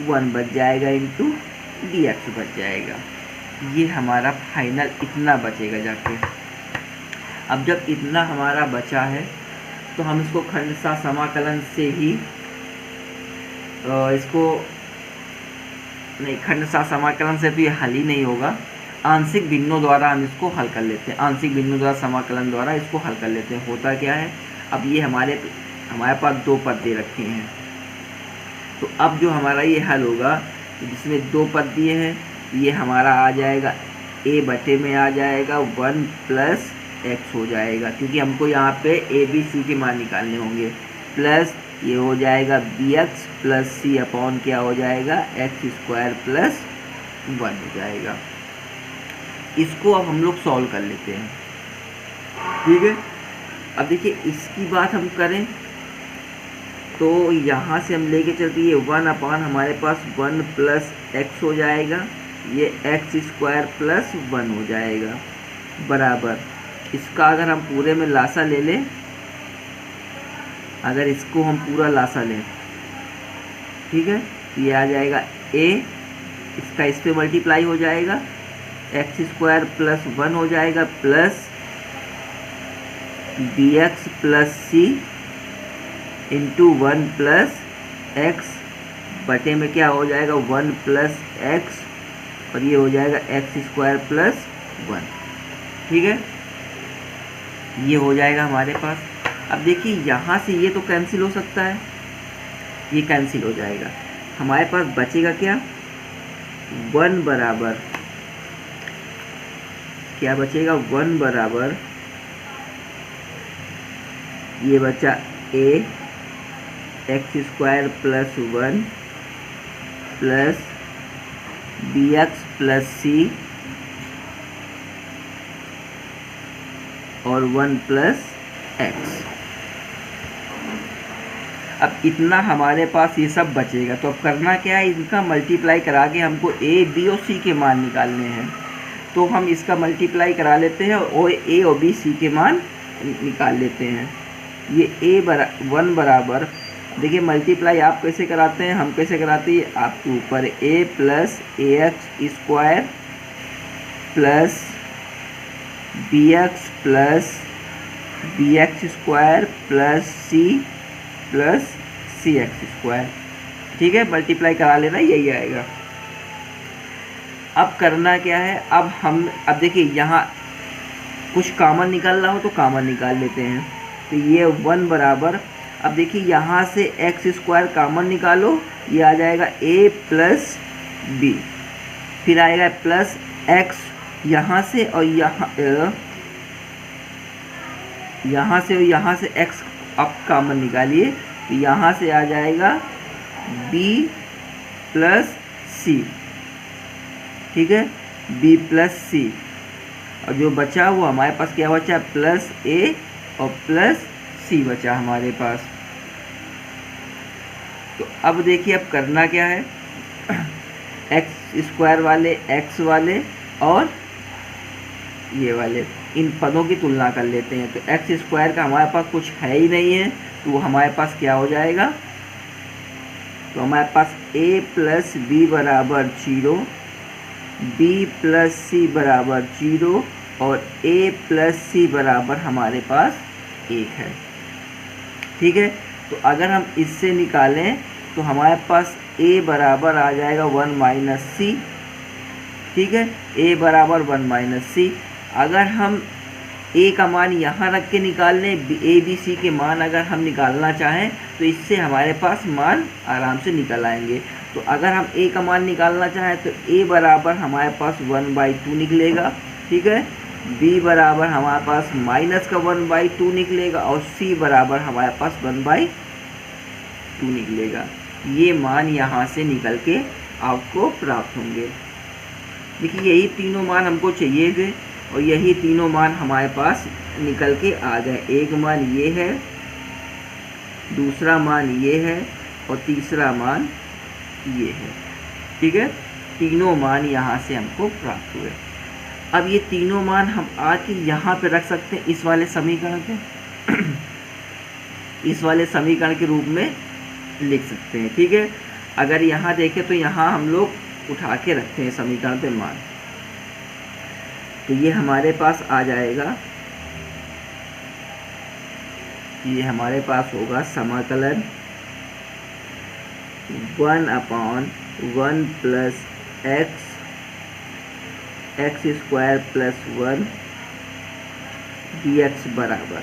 1 बच जाएगा इंटू dx बच जाएगा। ये हमारा फाइनल इतना बचेगा जाके। अब जब इतना हमारा बचा है तो हम इसको खंडशः समाकलन से ही इसको नहीं, खंडशः समाकलन से तो ये हल ही नहीं होगा, आंशिक भिन्नों द्वारा हम इसको हल कर लेते हैं। आंशिक भिन्नों द्वारा समाकलन द्वारा इसको हल कर लेते हैं। होता क्या है, अब ये हमारे पास 2 पद दे रखे हैं, तो अब जो हमारा ये हल होगा जिसमें 2 पद दिए हैं, ये हमारा आ जाएगा a बटे में आ जाएगा 1 प्लस x हो जाएगा, क्योंकि हमको यहाँ पे a b c के मान निकालने होंगे, प्लस ये हो जाएगा bx प्लस c अपॉन क्या हो जाएगा x स्क्वायर प्लस 1 हो जाएगा। इसको अब हम लोग सॉल्व कर लेते हैं, ठीक है। अब देखिए इसकी बात हम करें तो यहाँ से हम लेके चलते ये 1 अपान हमारे पास 1 प्लस एक्स हो जाएगा, ये एक्स स्क्वायर प्लस 1 हो जाएगा बराबर। इसका अगर हम पूरे में लासा ले लें, अगर इसको हम पूरा लासा लें, ठीक है, ये आ जाएगा ए, इसका इस पे मल्टीप्लाई हो जाएगा, एक्स स्क्वायर प्लस 1 हो जाएगा प्लस बी एक्स प्लस सी इंटू 1 प्लस एक्स बटे में क्या हो जाएगा 1 प्लस एक्स, और ये हो जाएगा एक्स स्क्वायर प्लस 1। ठीक है, ये हो जाएगा हमारे पास। अब देखिए यहाँ से ये तो कैंसिल हो सकता है, ये कैंसिल हो जाएगा, हमारे पास बचेगा क्या 1 बराबर, क्या बचेगा 1 बराबर, ये बचा A X square plus 1 plus B X plus C और 1 प्लस एक्स। अब इतना हमारे पास ये सब बचेगा, तो अब करना क्या है, इनका मल्टीप्लाई करा के हमको ए बी और सी के मान निकालने हैं। तो हम इसका मल्टीप्लाई करा लेते हैं और ए और बी सी के मान निकाल लेते हैं। ये ए 1 बराबर, देखिए मल्टीप्लाई आप कैसे कराते हैं, हम कैसे कराते हैं, आपके ऊपर A plus A X square plus B X plus B X square plus C plus C X square. ठीक है, मल्टीप्लाई करा लेना, यही आएगा। अब करना क्या है, अब देखिए यहाँ कुछ कॉमन निकालना हो तो कॉमन निकाल लेते हैं। तो ये 1 बराबर, अब देखिए यहाँ से एक्स स्क्वायर कॉमन निकालो, ये आ जाएगा ए प्लस बी, फिर आएगा प्लस एक्स यहाँ से और यहाँ से एक्स अब कॉमन निकालिए, तो यहाँ से आ जाएगा बी प्लस सी। ठीक है, बी प्लस सी, और जो बचा वो हमारे पास क्या बचा, प्लस ए और प्लस सी बचा हमारे पास। तो अब देखिए अब करना क्या है, एक्स स्क्वायर वाले एक्स वाले और ये वाले इन पदों की तुलना कर लेते हैं। तो एक्स स्क्वायर का हमारे पास कुछ है ही नहीं है, तो वो हमारे पास क्या हो जाएगा, तो हमारे पास a प्लस बी बराबर 0, b प्लस सी बराबर 0 और a प्लस सी बराबर हमारे पास 1 है। ठीक है, तो अगर हम इससे निकालें तो हमारे पास a बराबर आ जाएगा 1 माइनस सी। ठीक है, a बराबर 1 माइनस सी। अगर हम a का मान यहाँ रख के निकाल लें, ए बी सी के मान अगर हम निकालना चाहें तो इससे हमारे पास मान आराम से निकल आएंगे। तो अगर हम a का मान निकालना चाहें तो a बराबर हमारे पास 1/2 निकलेगा। ठीक है, b बराबर हमारे पास माइनस का 1/2 निकलेगा और c बराबर हमारे पास 1/2 निकलेगा। ये मान यहाँ से निकल के आपको प्राप्त होंगे। देखिए यही तीनों मान हमको चाहिए थे और यही तीनों मान हमारे पास निकल के आ गए। एक मान ये है, दूसरा मान ये है और तीसरा मान ये है। ठीक है, तीनों मान यहाँ से हमको प्राप्त हुए। अब ये तीनों मान हम आके यहाँ पे रख सकते हैं इस वाले समीकरण पे इस वाले समीकरण के रूप में लिख सकते हैं। ठीक है, अगर यहाँ देखें तो यहाँ हम लोग उठा के रखते हैं समीकरण पे मान, तो ये हमारे पास आ जाएगा, ये हमारे पास होगा समाकलन 1/1 plus x square plus 1 dx बराबर।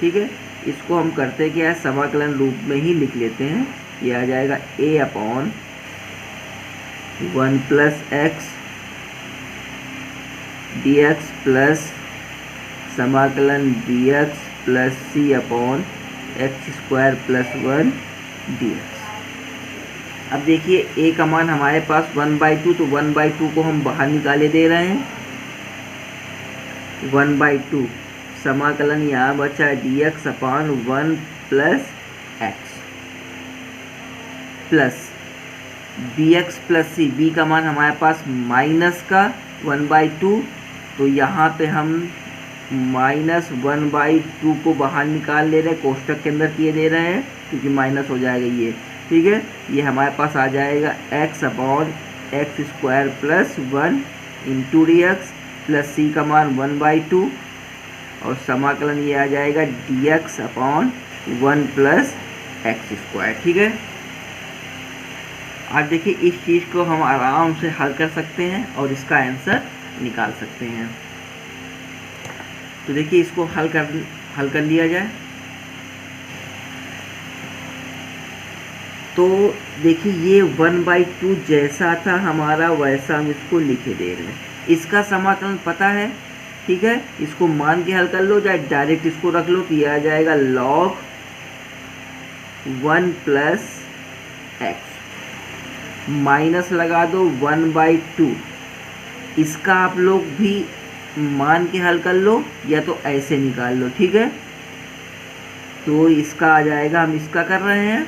ठीक है, इसको हम करते क्या है, समाकलन रूप में ही लिख लेते हैं। ये आ जाएगा a/1 plus x dx plus समाकलन bx plus c upon x square plus 1 dx। अब देखिए a का मान हमारे पास 1/2, तो 1/2 को हम बाहर निकाले दे रहे हैं। 1/2 समाकलन यहाँ बचा dx upon 1 plus X. Plus B X plus C, B का मान हमारे पास माइनस का 1/2, तो यहाँ पे हम -1/2 को बाहर निकाल ले रहे हैं, कोष्टक के अंदर किए दे रहे हैं क्योंकि माइनस हो जाएगा ये, ठीक है। ये हमारे पास आ जाएगा x/x² plus 1 into dx plus C का मान 1/2 और समाकलन ये आ जाएगा dx/1 प्लस x², ठीक है। आज देखिए इस चीज़ को हम आराम से हल कर सकते हैं और इसका आंसर निकाल सकते हैं। तो देखिए इसको हल कर लिया जाए। तो देखिए ये 1/2 जैसा था हमारा वैसा हम इसको लिखे दे रहे हैं। इसका समाकलन पता है, ठीक है। इसको मान के हल कर लो, चाहे डायरेक्ट इसको रख लो, तो ये आ जाएगा log 1 प्लस एक्स, माइनस लगा दो 1/2। इसका आप लोग भी मान के हल कर लो या तो ऐसे निकाल लो, ठीक है। तो इसका आ जाएगा, हम इसका कर रहे हैं,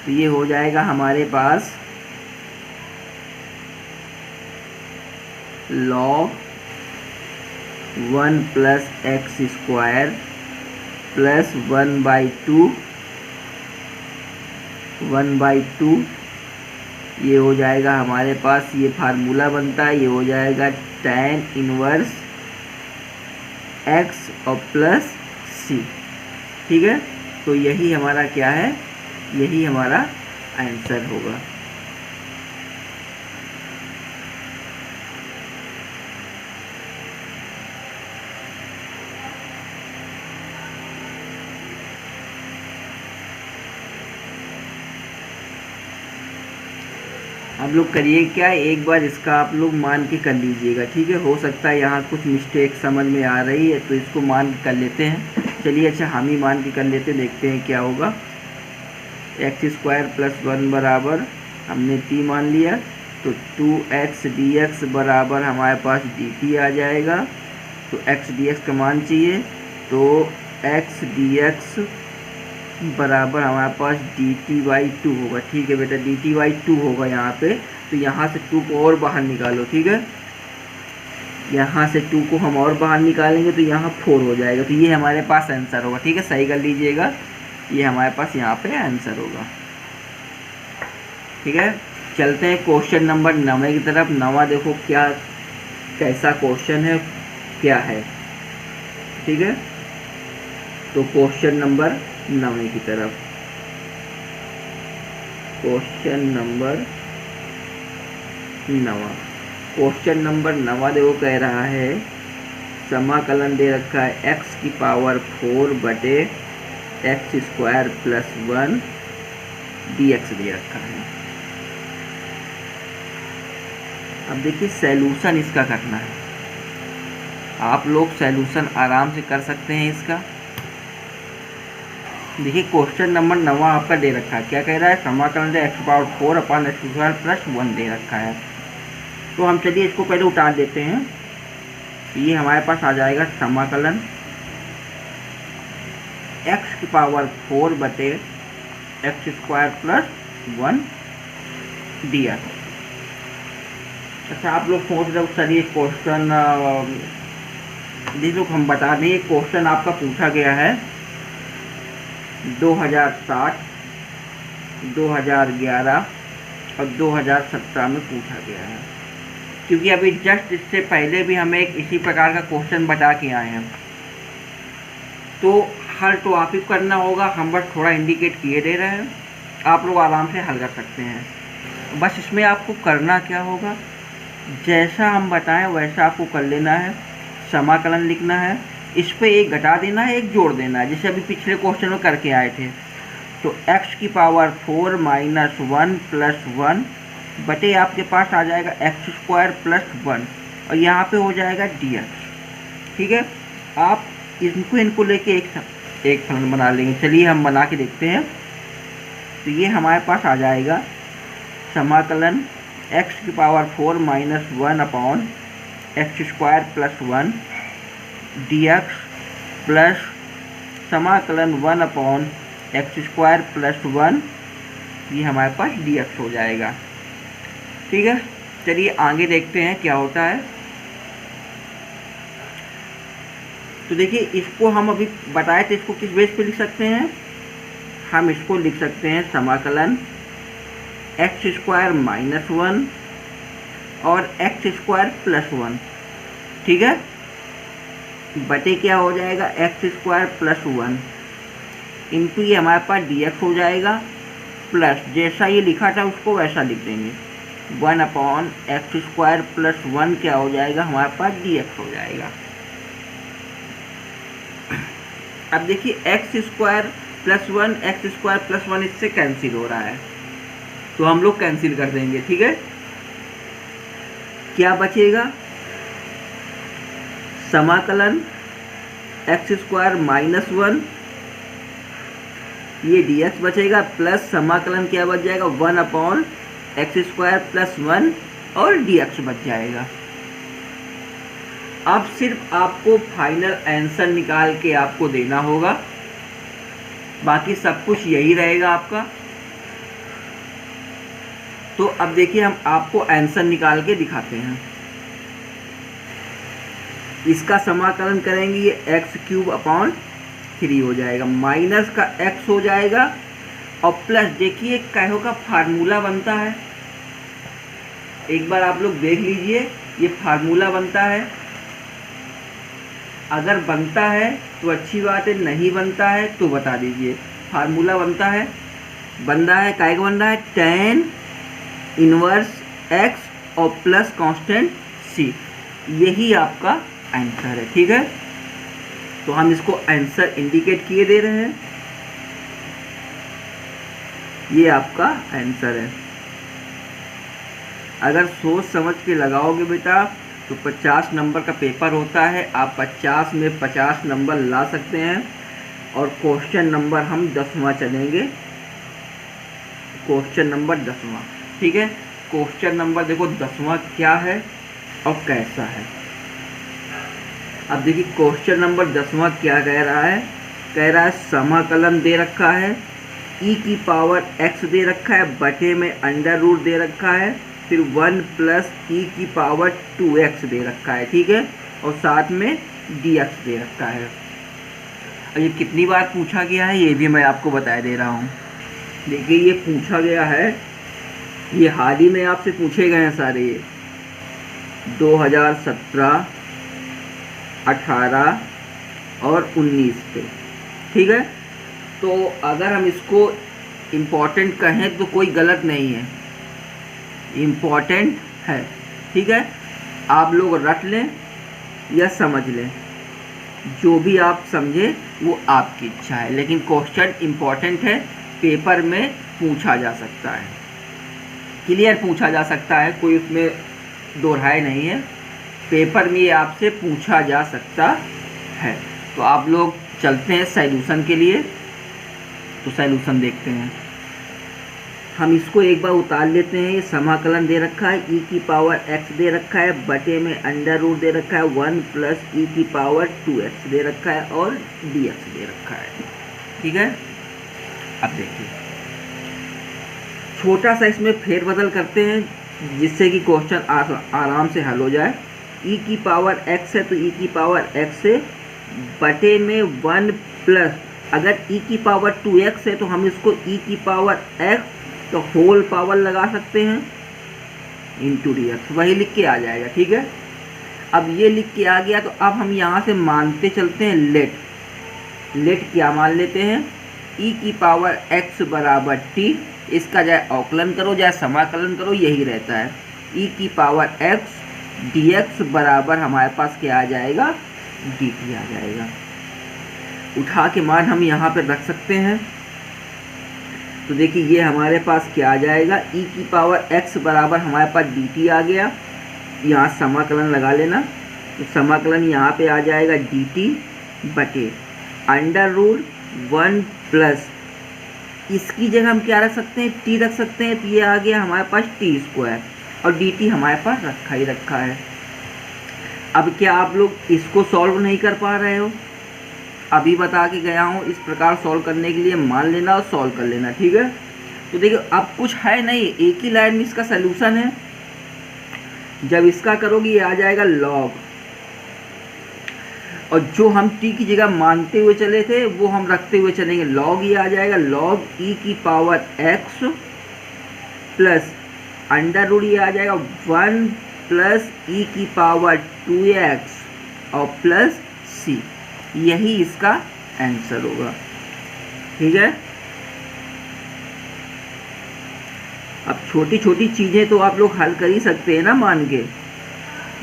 तो ये हो जाएगा हमारे पास log 1 प्लस x² प्लस 1/2 ये हो जाएगा हमारे पास, ये फार्मूला बनता है, ये हो जाएगा tan इनवर्स x और प्लस c, ठीक है। तो यही हमारा क्या है, यही हमारा आंसर होगा। आप लोग करिए क्या, एक बार इसका आप लोग मान के कर लीजिएगा, ठीक है। हो सकता है यहाँ कुछ मिस्टेक समझ में आ रही है, तो इसको मान कर लेते हैं। चलिए अच्छा हम ही मान के कर लेते हैं, देखते हैं क्या होगा। x² प्लस 1 बराबर हमने t मान लिया, तो 2x dx बराबर हमारे पास dt आ जाएगा। तो x dx का मान चाहिए, तो x dx बराबर हमारे पास dt/2 होगा, ठीक है बेटा, dt/2 होगा यहाँ पे। तो यहाँ से 2 को और बाहर निकालो, ठीक है। यहाँ से 2 को हम और बाहर निकालेंगे तो यहाँ 4 हो जाएगा, तो ये हमारे पास आंसर होगा, ठीक है। सही कर लीजिएगा, ये हमारे पास यहाँ पे आंसर होगा, ठीक है। चलते हैं क्वेश्चन नंबर 9 की तरफ। 9 देखो क्या कैसा क्वेश्चन है, क्या है, ठीक है। तो क्वेश्चन नंबर 9 की तरफ, क्वेश्चन नंबर 9 देखो कह रहा है समाकलन दे रखा है x⁴ बटे x² प्लस 1 dx दे रखा है। अब देखिए सैल्यूशन इसका करना है, आप लोग सैल्यूशन आराम से कर सकते हैं इसका। देखिए क्वेश्चन नंबर 9 आपका दे रखा है, क्या कह रहा है, समाकलन दे x⁴ अपन x² प्लस 1 दे रखा है। तो हम चलिए इसको पहले उतार देते हैं। ये हमारे पास आ जाएगा समाकलन x⁴ बटे x² प्लस 1 dx। अच्छा आप लोग सोच रहे हो सर ये क्वेश्चन, लोग हम बता दें, ये क्वेश्चन आपका पूछा गया है 2007, 2011 और 2017 में पूछा गया है, क्योंकि अभी जस्ट इससे पहले भी हमें एक इसी प्रकार का क्वेश्चन बता के आए हैं। तो हल तो आप ही करना होगा, हम बस थोड़ा इंडिकेट किए दे रहे हैं, आप लोग आराम से हल कर सकते हैं। बस इसमें आपको करना क्या होगा, जैसा हम बताएं वैसा आपको कर लेना है। समाकलन लिखना है, इस पे एक घटा देना है, एक जोड़ देना है, जैसे अभी पिछले क्वेश्चन में करके आए थे। तो x⁴ माइनस 1 प्लस 1 बटे आपके पास आ जाएगा x² प्लस 1 और यहाँ पे हो जाएगा dx, ठीक है। आप इनको लेके एक फलन बना लेंगे। चलिए हम बना के देखते हैं। तो ये हमारे पास आ जाएगा समाकलन x⁴ minus 1 upon x² plus 1 dx plus समाकलन 1 अपॉन x² प्लस 1 ये हमारे पास dx हो जाएगा। ठीक है, चलिए आगे देखते हैं क्या होता है। तो देखिए, इसको हम अभी बताए थे, इसको किस बेस पे लिख सकते हैं? हम इसको लिख सकते हैं समाकलन x² -1 और x² +1। ठीक है, बटे क्या हो जाएगा? x² +1 इंटू ये हमारे पास dx हो जाएगा, प्लस जैसा ये लिखा था उसको वैसा लिख देंगे, 1/x² +1 क्या हो जाएगा? हमारे पास dx हो जाएगा। अब देखिए, x² +1 x² +1 इससे कैंसिल हो रहा है, तो हम लोग कैंसिल कर देंगे। ठीक है, क्या बचेगा? समाकलन x² -1, ये dx बचेगा, प्लस समाकलन क्या बच जाएगा? 1/x² +1 और dx बच जाएगा। अब सिर्फ आपको फाइनल आंसर निकाल के आपको देना होगा, बाकी सब कुछ यही रहेगा आपका। तो अब देखिए, हम आपको आंसर निकाल के दिखाते हैं। इसका समाकलन करेंगे, ये x³/3 हो जाएगा, माइनस का x हो जाएगा और प्लस देखिए कैहो का फार्मूला बनता है, एक बार आप लोग देख लीजिए, ये फार्मूला बनता है। अगर बनता है तो अच्छी बात है, नहीं बनता है तो बता दीजिए। फार्मूला बनता है, बन रहा है, काय का बन रहा है? tan इनवर्स x और प्लस कांस्टेंट c, यही आपका आंसर है। ठीक है, तो हम इसको आंसर इंडिकेट किए दे रहे हैं, ये आपका आंसर है। अगर सोच समझ के लगाओगे बेटा तो 50 नंबर का पेपर होता है, आप 50 में 50 नंबर ला सकते हैं। और क्वेश्चन नंबर हम 10वां चलेंगे, क्वेश्चन नंबर 10वां। ठीक है, क्वेश्चन नंबर देखो 10वां क्या है और कैसा है। अब देखिए, क्वेश्चन नंबर 10वां क्या कह रहा है? कह रहा है समाकलन दे रखा है, e⁻x दे रखा है, बटे में √ दे रखा है, फिर 1 + e⁻2x दे रखा है। ठीक है, और साथ में dx दे रखा है। और ये कितनी बार पूछा गया है ये भी मैं आपको बता दे रहा हूँ। देखिए, ये पूछा गया है, ये हाल ही में आपसे पूछे गए हैं सारे, ये 2017, 18 और 19 पे। ठीक है, तो अगर हम इसको इम्पोर्टेंट कहें तो कोई गलत नहीं है, इम्पोर्टेंट है। ठीक है, आप लोग रट लें या समझ लें, जो भी आप समझे वो आपकी इच्छा है, लेकिन क्वेश्चन इम्पोर्टेंट है, पेपर में पूछा जा सकता है, क्लियर पूछा जा सकता है, कोई उसमें दो राय नहीं है, पेपर में ये आपसे पूछा जा सकता है। तो आप लोग चलते हैं सॉल्यूशन के लिए, तो सॉल्यूशन देखते हैं। हम इसको एक बार उतार लेते हैं। ये समाकलन दे रखा है, e⁻x दे रखा है, बटे में √ दे रखा है, 1 + e⁻2x दे रखा है और dx दे रखा है। ठीक है, अब देखिए, छोटा सा इसमें फेरबदल करते हैं जिससे कि क्वेश्चन आराम से हल हो जाए। e⁻x है तो e⁻x से बटे में 1 प्लस, अगर e⁻2x है तो हम इसको e⁻x तो होल पावर लगा सकते हैं इंटू dx, वही लिख के आ जाएगा। ठीक है, अब ये लिख के आ गया, तो अब हम यहाँ से मानते चलते हैं लेट क्या मान लेते हैं? e⁻x = t, इसका चाहे अवकलन करो चाहे समाकलन करो यही रहता है। e⁻x dx बराबर हमारे पास क्या आ जाएगा? dt आ जाएगा। उठा के मान हम यहाँ पर रख सकते हैं, तो देखिए ये हमारे पास क्या आ जाएगा? e⁻x बराबर हमारे पास dt आ गया, यहाँ समाकलन लगा लेना, तो समाकलन यहाँ पे आ जाएगा dt बटे √1 प्लस, इसकी जगह हम क्या रख सकते हैं? t रख सकते हैं, तो ये आ गया हमारे पास t² और dt हमारे पास रखा ही रखा है। अब क्या आप लोग इसको सॉल्व नहीं कर पा रहे हो? अभी बता के गया हूँ, इस प्रकार सॉल्व करने के लिए मान लेना और सॉल्व कर लेना। ठीक है, तो देखिए अब कुछ है नहीं, एक ही लाइन में इसका सलूशन है। जब इसका करोगे ये आ जाएगा लॉग, और जो हम टी की जगह मानते हुए चले थे वो हम रखते हुए चलेंगे। लॉग ये आ जाएगा लॉग ई की power x plus under root ये आ जाएगा 1 प्लस ई की पावर 2x और प्लस सी। यही इसका आंसर होगा। ठीक है, अब छोटी छोटी चीज़ें तो आप लोग हल कर ही सकते हैं ना मान के।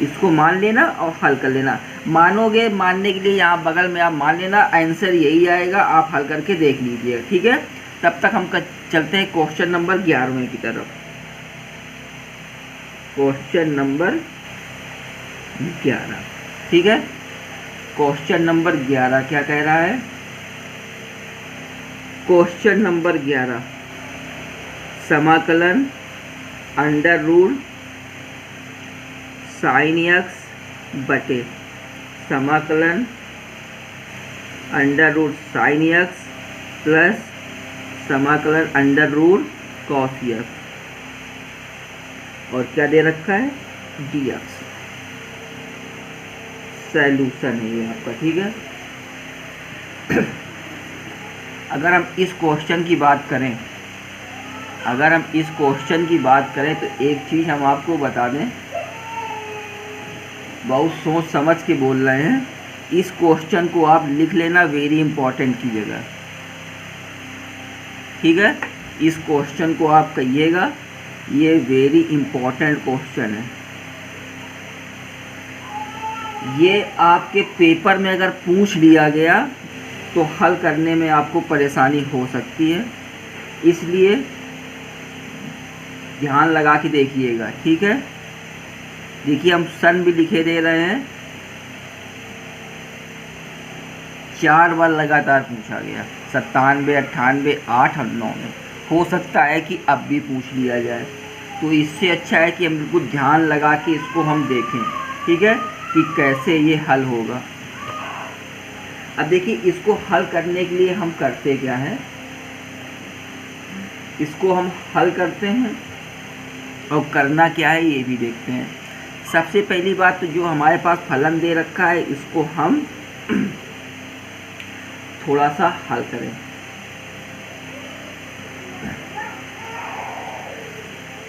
इसको मान लेना और हल कर लेना। मानोगे, मानने के लिए यहाँ बगल में आप मान लेना, आंसर यही आएगा, आप हल करके देख लीजिएगा। ठीक है, तब तक हम चलते हैं क्वेश्चन नंबर 11वें की तरफ। क्वेश्चन नंबर 11, ठीक है, क्वेश्चन नंबर 11 क्या कह रहा है? क्वेश्चन नंबर 11, समाकलन अंडर रूट साइन एक्स बटे समाकलन under root sine x plus समाकलन अंडर रूट कॉस एक्स, और क्या दे रखा है? D x. सॉल्यूशन है ये आपका। ठीक है, अगर हम इस क्वेश्चन की बात करें, तो एक चीज़ हम आपको बता दें, बहुत सोच समझ के बोल रहे हैं। इस क्वेश्चन को आप लिख लेना वेरी इंपॉर्टेंट की जगह। ठीक है, इस क्वेश्चन को आप कहिएगा ये वेरी इंपॉर्टेंट क्वेश्चन है। ये आपके पेपर में अगर पूछ लिया गया तो हल करने में आपको परेशानी हो सकती है, इसलिए ध्यान लगा के देखिएगा। ठीक है, देखिए हम सन भी लिखे दे रहे हैं, 4 बार लगातार पूछा गया, 97, 98, 8 और 9 में। हो सकता है कि अब भी पूछ लिया जाए, तो इससे अच्छा है कि हम बिल्कुल ध्यान लगा के इसको हम देखें। ठीक है, कि कैसे ये हल होगा। अब देखिए इसको हल करने के लिए हम करते क्या है, इसको हम हल करते हैं और करना क्या है ये भी देखते हैं। सबसे पहली बात तो जो हमारे पास फलन दे रखा है इसको हम थोड़ा सा हल करें।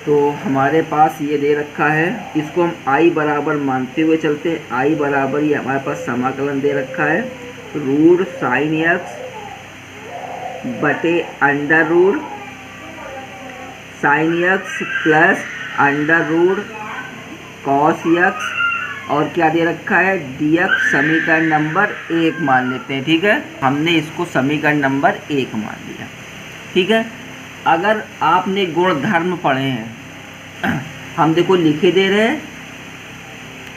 तो हमारे पास ये दे रखा है, इसको हम i बराबर मानते हुए चलते हैं। i बराबर ये हमारे पास समाकलन दे रखा है रूट साइन एक्स बटे under root sine x plus under root cos x, और क्या दे रखा है? dx। समीकरण नंबर 1 मान लेते हैं। ठीक है, हमने इसको समीकरण नंबर 1 मान लिया। ठीक है, अगर आपने गुणधर्म पढ़े हैं, हम देखो लिखे दे रहे हैं,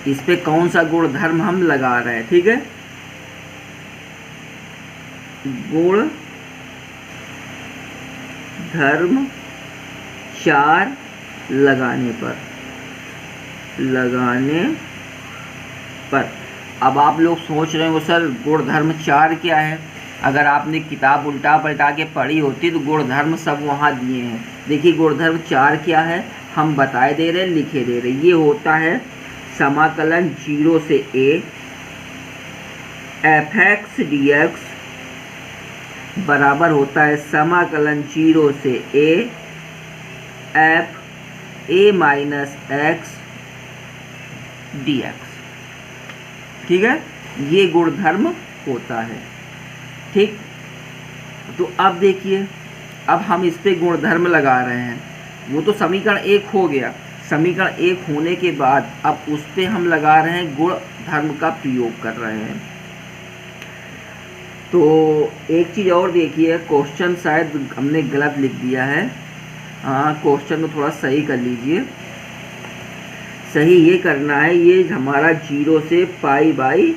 इस पे कौन सा गुणधर्म हम लगा रहे हैं। ठीक है, गुण धर्म 4 लगाने पर अब आप लोग सोच रहे हो सर गुणधर्म 4 क्या है? अगर आपने किताब उल्टा पलटा के पढ़ी होती तो गुणधर्म सब वहाँ दिए हैं। देखिए गुणधर्म 4 क्या है, हम बताए दे रहे, लिखे दे रहे। ये होता है समाकलन 0 से a fx dx बराबर होता है समाकलन 0 से a f a minus x dx। ठीक है, ये गुणधर्म होता है। ठीक, तो अब देखिए, अब हम इस पे गुणधर्म लगा रहे हैं। वो तो समीकरण 1 हो गया। समीकरण 1 होने के बाद अब उस पे हम लगा रहे हैं गुणधर्म का प्रयोग कर रहे हैं। तो एक चीज़ और देखिए, क्वेश्चन शायद हमने गलत लिख दिया है। हाँ, क्वेश्चन को थोड़ा सही कर लीजिए। सही ये करना है, ये हमारा 0 से पाई बाई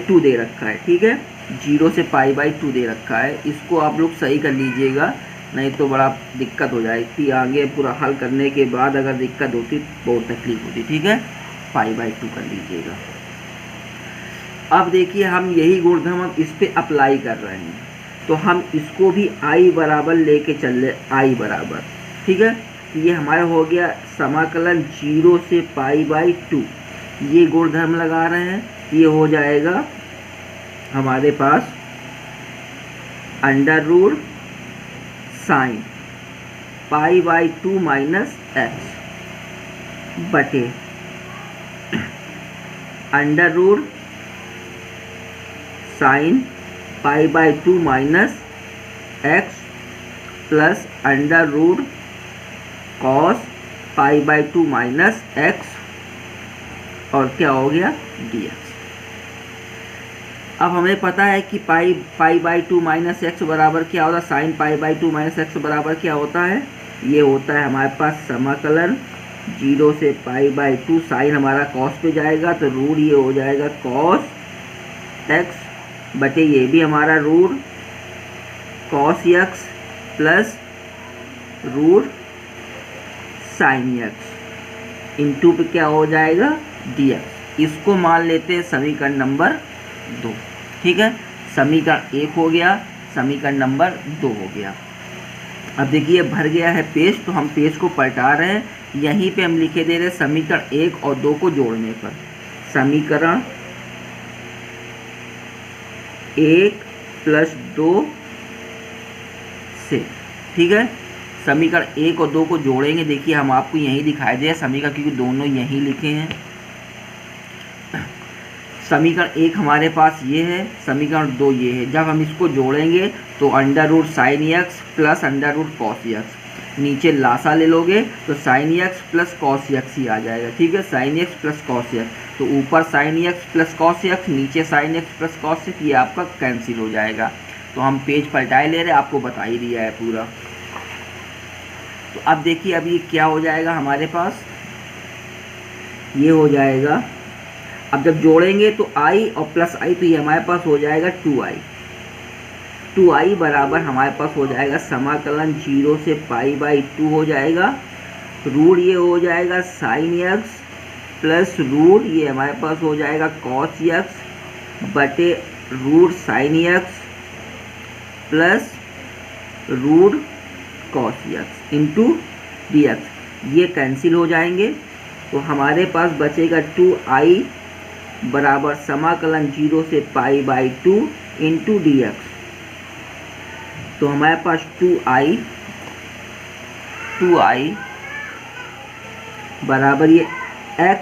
2 दे रखा है। ठीक है, 0 से पाई बाई 2 दे रखा है। इसको आप लोग सही कर लीजिएगा, नहीं तो बड़ा दिक्कत हो जाएगी आगे। पूरा हल करने के बाद अगर दिक्कत होती बहुत तकलीफ होती। ठीक है, पाई बाई 2 कर लीजिएगा। अब देखिए हम यही गुणधर्म हम इस पे अप्लाई कर रहे हैं। तो हम इसको भी आई बराबर लेके चल रहे, आई बराबर, ठीक है। ये हमारा हो गया समाकलन 0 से π/2, ये गुणधर्म लगा रहे हैं, ये हो जाएगा हमारे पास अंडर रूट साइन π/2 - x बटे under root sine π/2 - x plus under root cos π/2 - x और क्या हो गया dx। अब हमें पता है कि π/2 - x बराबर क्या होता है, साइन π/2 - x बराबर क्या होता है, ये होता है हमारे पास समाकलन 0 से π/2, साइन हमारा कॉस पे जाएगा तो रूट ये हो जाएगा कॉस x बटे ये भी हमारा root cos x plus root sine x into पे क्या हो जाएगा dx। इसको मान लेते हैं समीकरण नंबर 2, ठीक है। समीकरण 1 हो गया, समीकरण नंबर 2 हो गया। अब देखिए भर गया है पेज, तो हम पेज को पलटा रहे हैं, यहीं पे हम लिखे दे रहे हैं समीकरण 1 और 2 को जोड़ने पर, समीकरण 1 + 2 से, ठीक है। समीकरण 1 और 2 को जोड़ेंगे, देखिए हम आपको यहीं दिखाई दे समीकरण, क्योंकि दोनों यहीं लिखे हैं। समीकरण 1 हमारे पास ये है, समीकरण 2 ये है। जब हम इसको जोड़ेंगे तो under root sine x plus under root cos x, नीचे लासा ले लोगे तो sine x plus cos x ही आ जाएगा, ठीक है। Sine x plus cos x, तो ऊपर sine x plus cos x, नीचे sine x plus cos x, ये आपका कैंसिल हो जाएगा। तो हम पेज पलटाए ले रहे, आपको बता ही दिया है पूरा। तो अब देखिए अब ये क्या हो जाएगा हमारे पास, ये हो जाएगा, अब जब जोड़ेंगे तो i और प्लस i, तो ये हमारे पास हो जाएगा 2i बराबर हमारे पास हो जाएगा समाकलन 0 से π/2 हो जाएगा, रूट ये हो जाएगा साइन x प्लस रूट ये हमारे पास हो जाएगा कॉस x बटे root sine x plus root cos x into dx। ये कैंसिल हो जाएंगे, तो हमारे पास बचेगा 2i बराबर समाकलन 0 से π/2 इंटू dx। तो हमारे पास 2i बराबर ये x,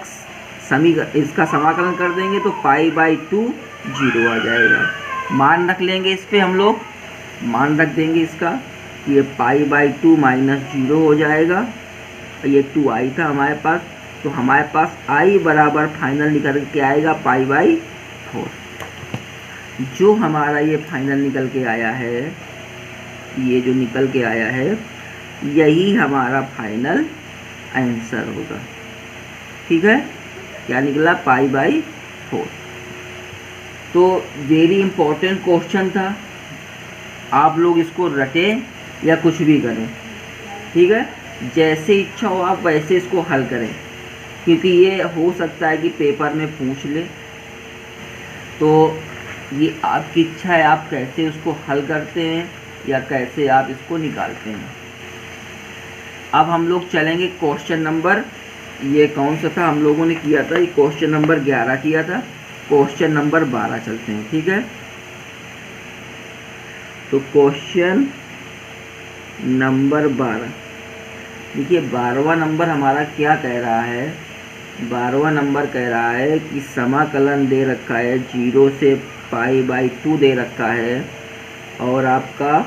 इसका समाकलन कर देंगे तो π/2 0 आ जाएगा। मान रख लेंगे, इस पे हम लोग मान रख देंगे इसका, ये π/2 - 0 हो जाएगा। ये 2i था हमारे पास, तो हमारे पास i बराबर फाइनल निकल के आएगा π/4। जो हमारा ये फाइनल निकल के आया है, ये जो निकल के आया है, यही हमारा फाइनल आंसर होगा, ठीक है। क्या निकला π/4। तो वेरी इंपॉर्टेंट क्वेश्चन था, आप लोग इसको रटें या कुछ भी करें, ठीक है। जैसे इच्छा हो आप वैसे इसको हल करें, क्योंकि ये हो सकता है कि पेपर में पूछ ले, तो ये आपकी इच्छा है आप कैसे उसको हल करते हैं या कैसे आप इसको निकालते हैं। अब हम लोग चलेंगे क्वेश्चन नंबर, ये कौन सा था हम लोगों ने किया था, ये क्वेश्चन नंबर 11 किया था, क्वेश्चन नंबर 12 चलते हैं, ठीक है। तो क्वेश्चन नंबर 12, देखिए 12वां नंबर हमारा क्या कह रहा है, 12वां नंबर कह रहा है कि समाकलन दे रखा है 0 से π/2 दे रखा है, और आपका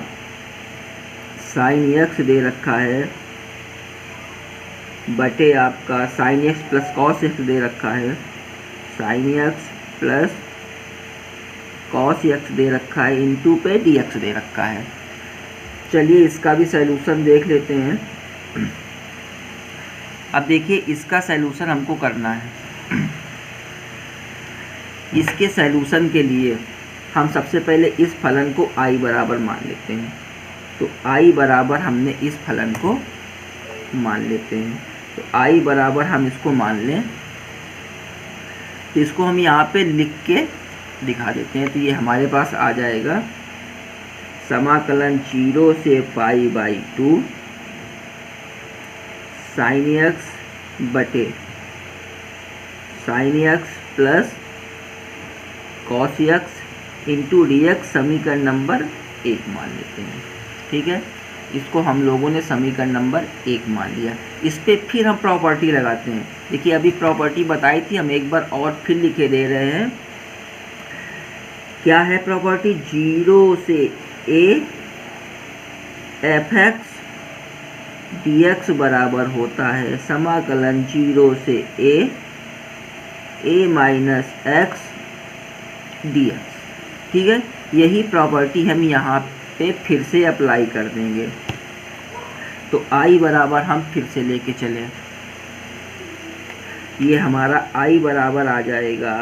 साइन x दे रखा है बटे आपका sine x plus cos x दे रखा है, sine x plus cos x दे रखा है, इंटू पे dx दे रखा है। चलिए इसका भी सैल्यूशन देख लेते हैं। अब देखिए इसका सैल्यूशन हमको करना है। इसके सैल्यूशन के लिए हम सबसे पहले इस फलन को i बराबर मान लेते हैं। तो i बराबर हमने इस फलन को मान लेते हैं, तो i बराबर हम इसको मान लें, तो इसको हम यहाँ पे लिख के दिखा देते हैं। तो ये हमारे पास आ जाएगा समाकलन 0 से पाई बाई 2 साइन एक्स बटे sine x plus cos X into D x समीकरण नंबर 1 मान लेते हैं। ठीक है, इसको हम लोगों ने समीकरण नंबर 1 मान लिया। इस पे फिर हम प्रॉपर्टी लगाते हैं। देखिए अभी प्रॉपर्टी बताई थी, हम एक बार और फिर लिखे दे रहे हैं। क्या है प्रॉपर्टी? 0 से a F x D x बराबर होता है समाकलन 0 से a minus x D x. ठीक है, यही प्रॉपर्टी हम यहाँ पे फिर से अप्लाई कर देंगे। तो i बराबर हम फिर से लेके चलें, ये हमारा i बराबर आ जाएगा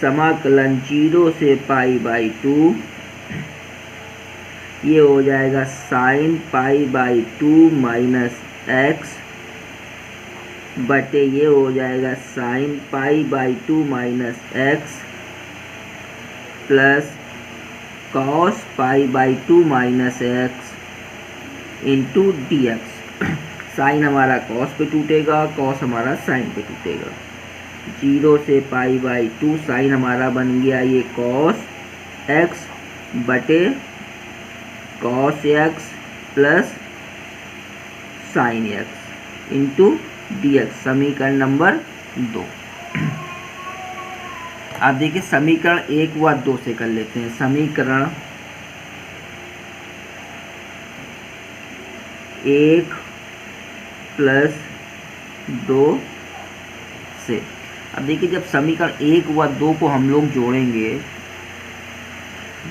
समाकलन 0 से पाई बाई 2, ये हो जाएगा sine pi by 2 minus x बटे ये हो जाएगा sine pi by 2 minus x plus cos pi by 2 minus x into D x. Sine हमारा कॉस पे टूटेगा, कॉस हमारा साइन पे टूटेगा। 0 से पाई बाई 2 साइन हमारा बन गया ये कॉस एक्स बटे cos x plus sine x into D x समीकरण नंबर 2। आप देखिए समीकरण 1 व 2 से कर लेते हैं। समीकरण 1 प्लस 2 से, अब देखिए जब समीकरण 1 व 2 को हम लोग जोड़ेंगे,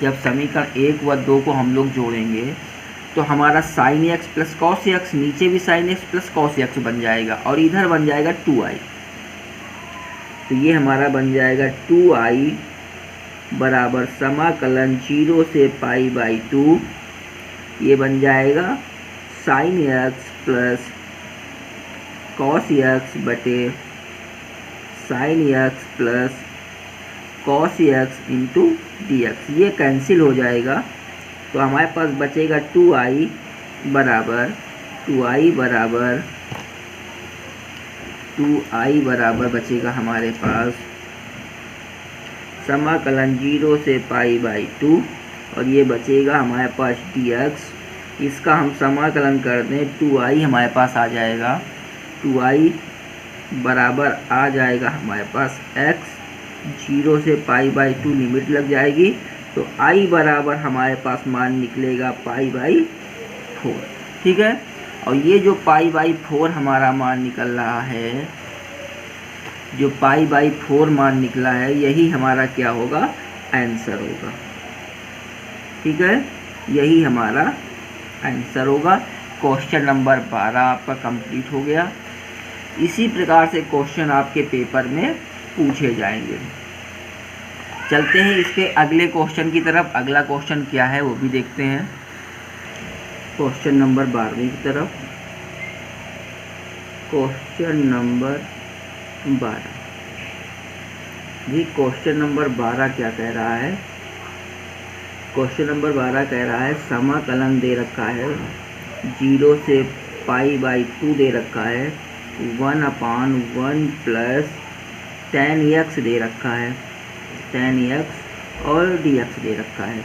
जब समीकरण 1 व 2 को हम लोग जोड़ेंगे तो हमारा sine x plus cos x, नीचे भी sine x plus cos x बन जाएगा और इधर बन जाएगा 2i। तो ये हमारा बन जाएगा 2i बराबर समाकलन 0 से पाई बाई 2, ये बन जाएगा sine x plus cos X बटे sine x plus cos X into D X. ये कैंसिल हो जाएगा तो हमारे पास बचेगा 2i बराबर बचेगा हमारे पास समाकलन 0 से पाई बाई 2 और ये बचेगा हमारे पास dx। इसका हम समाकलन कर दें 2i हमारे पास आ जाएगा, 2i बराबर आ जाएगा हमारे पास x। 0 से पाई बाई 2 लिमिट लग जाएगी तो i बराबर हमारे पास मान निकलेगा पाई बाई 4। ठीक है, और ये जो पाई बाई 4 हमारा मान निकल रहा है, जो पाई बाई 4 मान निकला है, यही हमारा क्या होगा? आंसर होगा। ठीक है, यही हमारा आंसर होगा। क्वेश्चन नंबर 12 आपका कंप्लीट हो गया। इसी प्रकार से क्वेश्चन आपके पेपर में पूछे जाएंगे। चलते हैं इसके अगले क्वेश्चन की तरफ। अगला क्वेश्चन क्या है वो भी देखते हैं। क्वेश्चन नंबर 12 की तरफ। क्वेश्चन नंबर 12 जी, क्वेश्चन नंबर 12 क्या कह रहा है? क्वेश्चन नंबर 12 कह रहा है समाकलन दे रखा है 0 से पाई बाई 2 दे रखा है, 1/1 प्लस tan x दे रखा है, tan x और dx दे रखा है।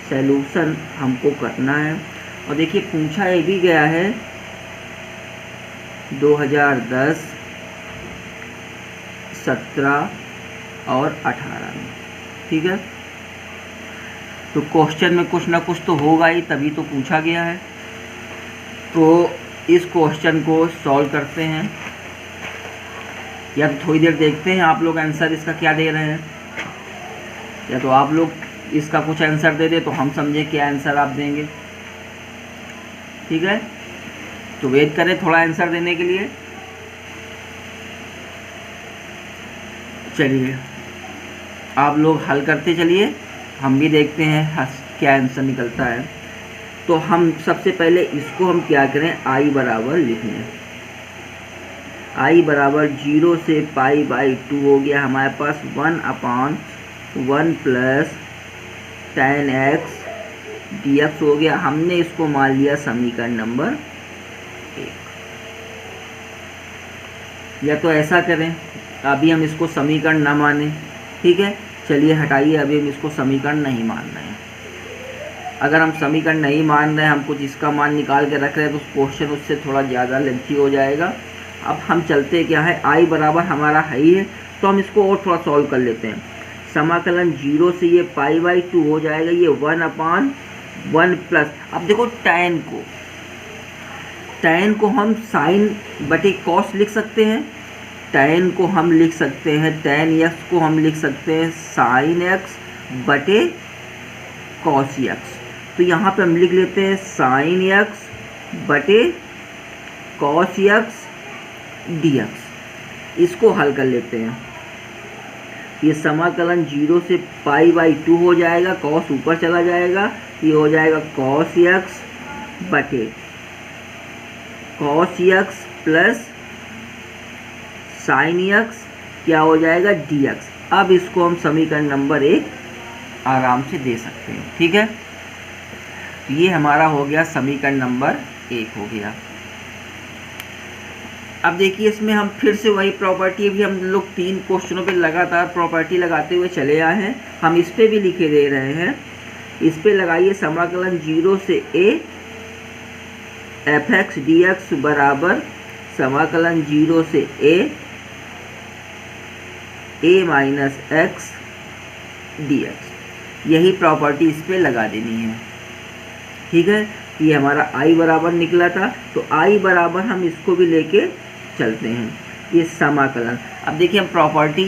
सॉल्यूशन हमको करना है और देखिए पूछा ये भी गया है 2010, 17 और 18 में। ठीक है, तो क्वेश्चन में कुछ ना कुछ तो होगा ही, तभी तो पूछा गया है। तो इस क्वेश्चन को सॉल्व करते हैं या तो थोड़ी देर देखते हैं आप लोग आंसर इसका क्या दे रहे हैं, या तो आप लोग इसका कुछ आंसर दे दे तो हम समझे क्या आंसर आप देंगे। ठीक है, तो वेट करें थोड़ा आंसर देने के लिए। चलिए आप लोग हल करते चलिए, हम भी देखते हैं क्या आंसर निकलता है। तो हम सबसे पहले इसको हम क्या करें, i बराबर लिख लें। i बराबर 0 से पाई बाई 2 हो गया हमारे पास 1/1 प्लस tan x dx हो गया। हमने इसको मान लिया समीकरण नंबर 1। या तो ऐसा करें, अभी हम इसको समीकरण ना माने, ठीक है, चलिए हटाइए, अभी हम इसको समीकरण नहीं मान रहे हैं। अगर हम समीकरण नहीं मान रहे हैं, हम कुछ इसका मान निकाल के रख रहे हैं, तो क्वेश्चन उससे थोड़ा ज़्यादा लेंथी हो जाएगा। अब हम चलते क्या है, आई बराबर हमारा है ही है, तो हम इसको और थोड़ा सॉल्व कर लेते हैं। समाकलन 0 से ये π/2 हो जाएगा, ये 1/1 प्लस, अब देखो tan को हम साइन बटे कॉस लिख सकते हैं, tan को हम लिख सकते हैं, tan x को हम लिख सकते हैं साइन x बटे कॉस x। तो यहाँ पे हम लिख लेते हैं साइन x बटे कॉस x dx। इसको हल कर लेते हैं। ये समाकलन 0 से π/2 हो जाएगा, कॉस ऊपर चला जाएगा, ये हो जाएगा कॉस x बटे कॉस x प्लस साइन x क्या हो जाएगा dx। अब इसको हम समीकरण नंबर 1 आराम से दे सकते हैं, ठीक है। तो ये हमारा हो गया समीकरण नंबर 1 हो गया। अब देखिए इसमें हम फिर से वही प्रॉपर्टी, अभी हम लोग 3 क्वेश्चनों पे लगातार प्रॉपर्टी लगाते हुए चले आए हैं, हम इस पे भी लिखे दे रहे हैं। इस पे लगाइए समाकलन 0 से a fx dx बराबर समाकलन 0 से a माइनस x dx। यही प्रॉपर्टी इस पे लगा देनी है, ठीक है। ये हमारा i बराबर निकला था, तो i बराबर हम इसको भी लेके चलते हैं, ये समाकलन। अब देखिए हम प्रॉपर्टी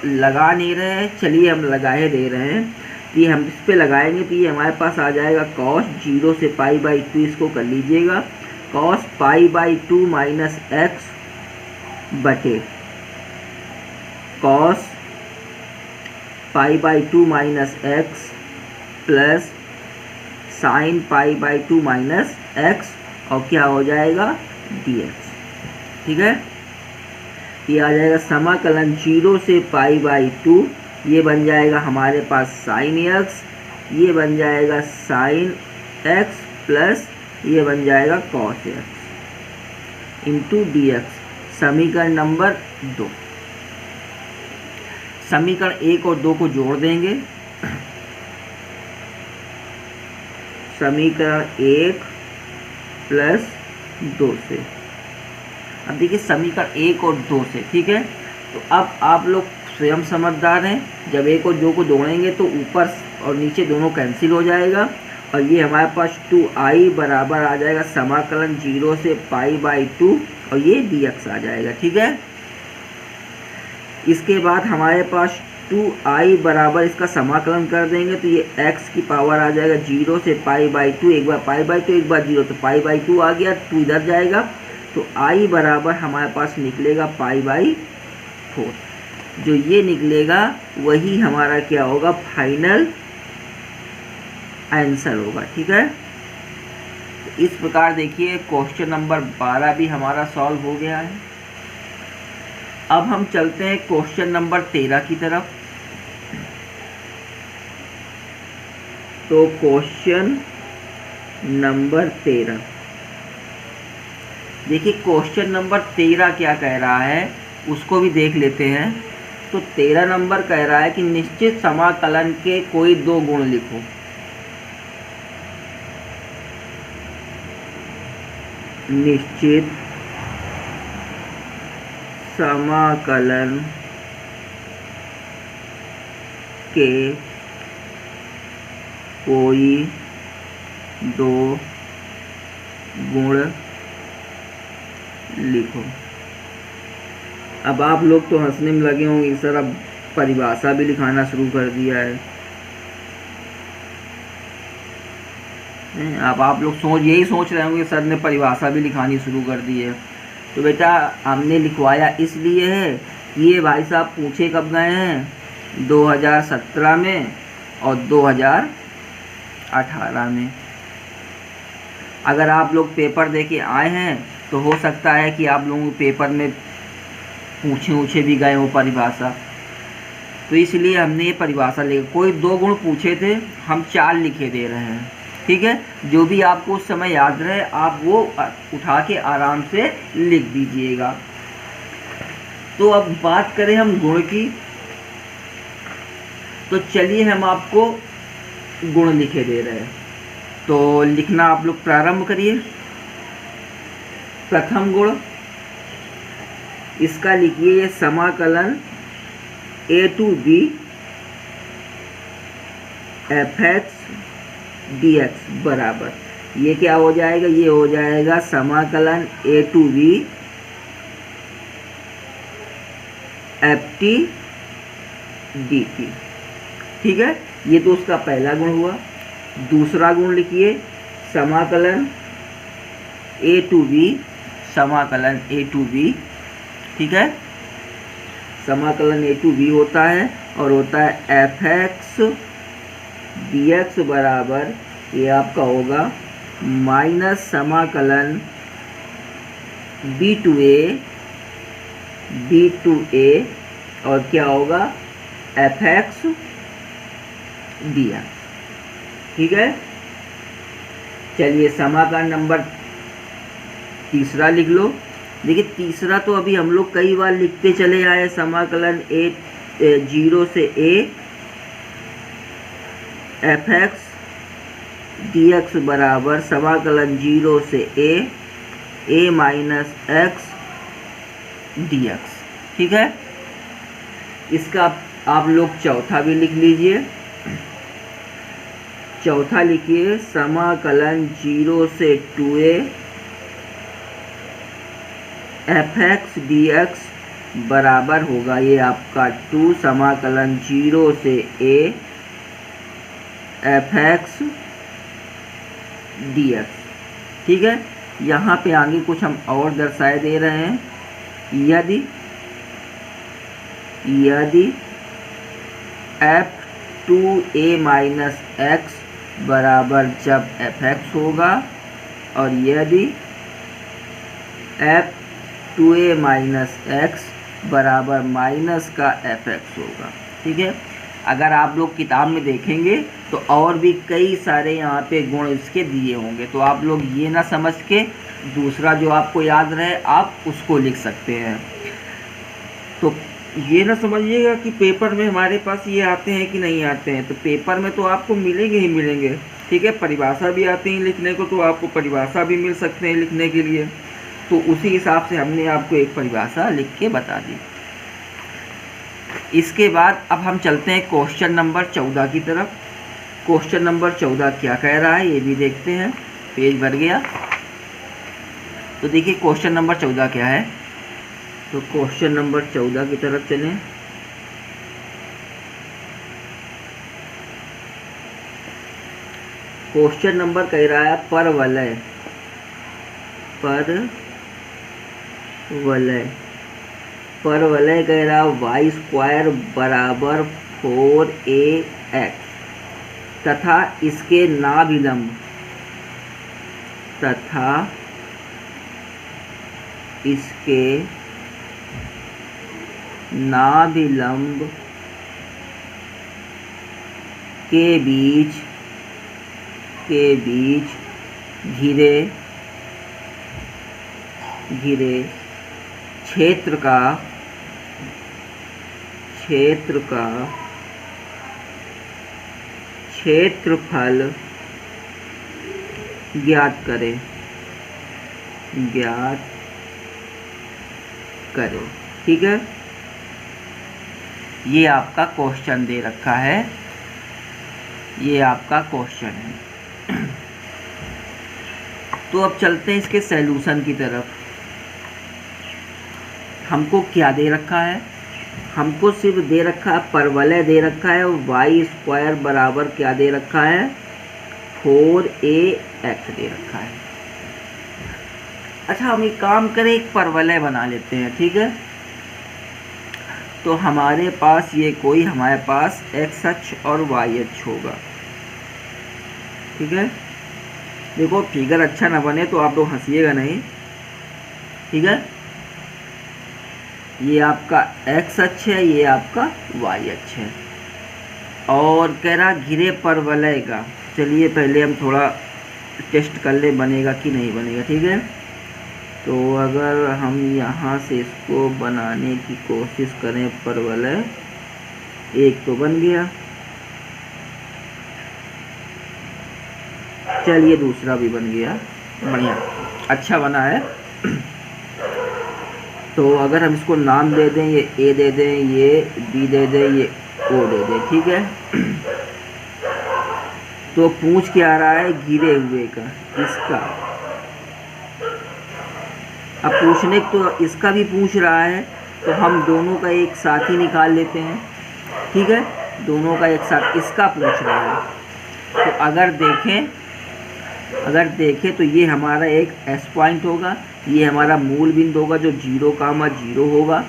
लगा नहीं रहे हैं, चलिए हम लगाए दे रहे हैं। ये हम इस पे लगाएंगे तो ये हमारे पास आ जाएगा cos 0 से π/2, इसको कर लीजिएगा, cos π/2 माइनस x बटे cos π/2 माइनस x प्लस साइन π/2 माइनस x, और क्या हो जाएगा dx, ठीक है। ये आ जाएगा समाकलन 0 से π/2, ये बन जाएगा हमारे पास साइन x, ये बन जाएगा साइन x प्लस ये बन जाएगा कॉस x इंटू dx। समीकरण नंबर 2, समीकरण 1 और 2 को जोड़ देंगे, समीकरण 1 प्लस 2 से। अब देखिए समीकरण 1 और 2 से, ठीक है। तो अब आप लोग स्वयं समझदार हैं, जब 1 और 2 को जोड़ेंगे तो ऊपर और नीचे दोनों कैंसिल हो जाएगा, और ये हमारे पास 2i बराबर आ जाएगा समाकलन 0 से π/2, और ये dx आ जाएगा, ठीक है। इसके बाद हमारे पास 2i बराबर इसका समाकलन कर देंगे तो ये x की पावर आ जाएगा 0 से π/2, एक बार π/2 एक बार 0, तो π/2 आ गया, 2 इधर जाएगा, तो i बराबर हमारे पास निकलेगा π/4। जो ये निकलेगा वही हमारा क्या होगा, फाइनल आंसर होगा, ठीक है। तो इस प्रकार देखिए क्वेश्चन नंबर 12 भी हमारा सॉल्व हो गया है। अब हम चलते हैं क्वेश्चन नंबर 13 की तरफ। तो क्वेश्चन नंबर 13 देखिए, क्वेश्चन नंबर 13 क्या कह रहा है उसको भी देख लेते हैं। तो 13 नंबर कह रहा है कि निश्चित समाकलन के कोई 2 गुण लिखो। निश्चित समाकलन के कोई 2 गुण लिखो। अब आप लोग तो हंसने में लगे होंगे, सर अब परिभाषा भी लिखाना शुरू कर दिया है। अब आप लोग यही सोच रहे होंगे सर ने परिभाषा भी लिखानी शुरू कर दी है। तो बेटा हमने लिखवाया इसलिए है कि ये भाई साहब पूछे कब गए हैं, 2017 में और 2018 में। अगर आप लोग पेपर दे के आए हैं तो हो सकता है कि आप लोगों के पेपर में पूछे भी गए हो परिभाषा। तो तो इसलिए हमने ये परिभाषा लिखी। कोई 2 गुण पूछे थे, हम 4 लिखे दे रहे हैं, ठीक है। जो भी आपको उस समय याद रहे आप वो उठा के आराम से लिख दीजिएगा। तो अब बात करें हम गुण की, तो चलिए हम आपको गुण लिखे दे रहे हैं। तो लिखना आप लोग प्रारंभ करिए। प्रथम गुण, इसका लिखिए समाकलन a to b fx dx बराबर, ये क्या हो जाएगा, ये हो जाएगा समाकलन a to b ft dt, ठीक है। ये तो उसका पहला गुण हुआ। दूसरा गुण लिखिए समाकलन a to b, समाकलन a to b, ठीक है। समाकलन a to b होता है और होता है fx dx बराबर, ये आपका होगा माइनस समाकलन b to a और क्या होगा fx dx, ठीक है। चलिए समाकलन नंबर तीसरा लिख लो। देखिए तीसरा तो अभी हम लोग कई बार लिखते चले आए, समाकलन 0 से a fx dx बराबर समाकलन 0 से a माइनस x dx, ठीक है। इसका आप लोग चौथा भी लिख लीजिए। चौथा लिखिए समाकलन 0 से 2a fx dx बराबर होगा, ये आपका 2 समाकलन 0 से a fx dx, ठीक है। यहाँ पे आगे कुछ हम और दर्शाए दे रहे हैं। यदि f2a माइनस x बराबर जब fx होगा और यदि f2a माइनस x बराबर माइनस का fx होगा, ठीक है। अगर आप लोग किताब में देखेंगे तो और भी कई सारे यहाँ पे गुण इसके दिए होंगे, तो आप लोग ये ना समझ के दूसरा जो आपको याद रहे आप उसको लिख सकते हैं। तो ये ना समझिएगा कि पेपर में हमारे पास ये आते हैं कि नहीं आते हैं, तो पेपर में तो आपको मिलेंगे ही मिलेंगे, ठीक है। परिभाषा भी आती है लिखने को, तो आपको परिभाषा भी मिल सकते हैं लिखने के लिए। तो उसी हिसाब से हमने आपको एक परिभाषा लिख के बता दी। इसके बाद अब हम चलते हैं क्वेश्चन नंबर 14 की तरफ। क्वेश्चन नंबर 14 क्या कह रहा है ये भी देखते हैं। पेज भर गया, तो देखिए क्वेश्चन नंबर 14 क्या है। तो क्वेश्चन नंबर 14 की तरफ चलें। क्वेश्चन नंबर कह रहा है परवलय कह रहा है वाई स्क्वायर बराबर 4ax तथा इसके नाभिलंब के बीच घिरे क्षेत्र का क्षेत्रफल ज्ञात करें, ठीक है। ये आपका क्वेश्चन दे रखा है, ये आपका क्वेश्चन है। तो अब चलते हैं इसके सैल्यूशन की तरफ। हमको क्या दे रखा है, हमको सिर्फ दे रखा है परवलय दे रखा है और वाई स्क्वायर बराबर क्या दे रखा है 4ax दे रखा है। अच्छा हम एक काम करें, एक परवलय बना लेते हैं, ठीक है। तो हमारे पास हमारे पास x अक्ष और y अक्ष होगा, ठीक है। देखो फिगर अच्छा ना बने तो आप लोग हंसिएगा नहीं, ठीक है। ये आपका x अक्ष है, ये आपका y अक्ष है। और कह रहा घिरे परवलय का, चलिए पहले हम थोड़ा टेस्ट कर ले बनेगा कि नहीं बनेगा, ठीक है। तो अगर हम यहाँ से इसको बनाने की कोशिश करें परवलय, एक तो बन गया, चलिए दूसरा भी बन गया, बढ़िया अच्छा बना है। तो अगर हम इसको नाम दे दें, ये ए दे दें, ये बी दे दें, ये ओ दे दें, ठीक है। तो पूछ क्या रहा है घिरे हुए का, इसका। अब पूछने तो इसका भी पूछ रहा है, तो हम दोनों का एक साथ ही निकाल लेते हैं, ठीक है। दोनों का एक साथ इसका पूछ रहा है, तो अगर देखें तो ये हमारा एक एस पॉइंट होगा, ये हमारा मूल बिंदु होगा जो 0,0 होगा,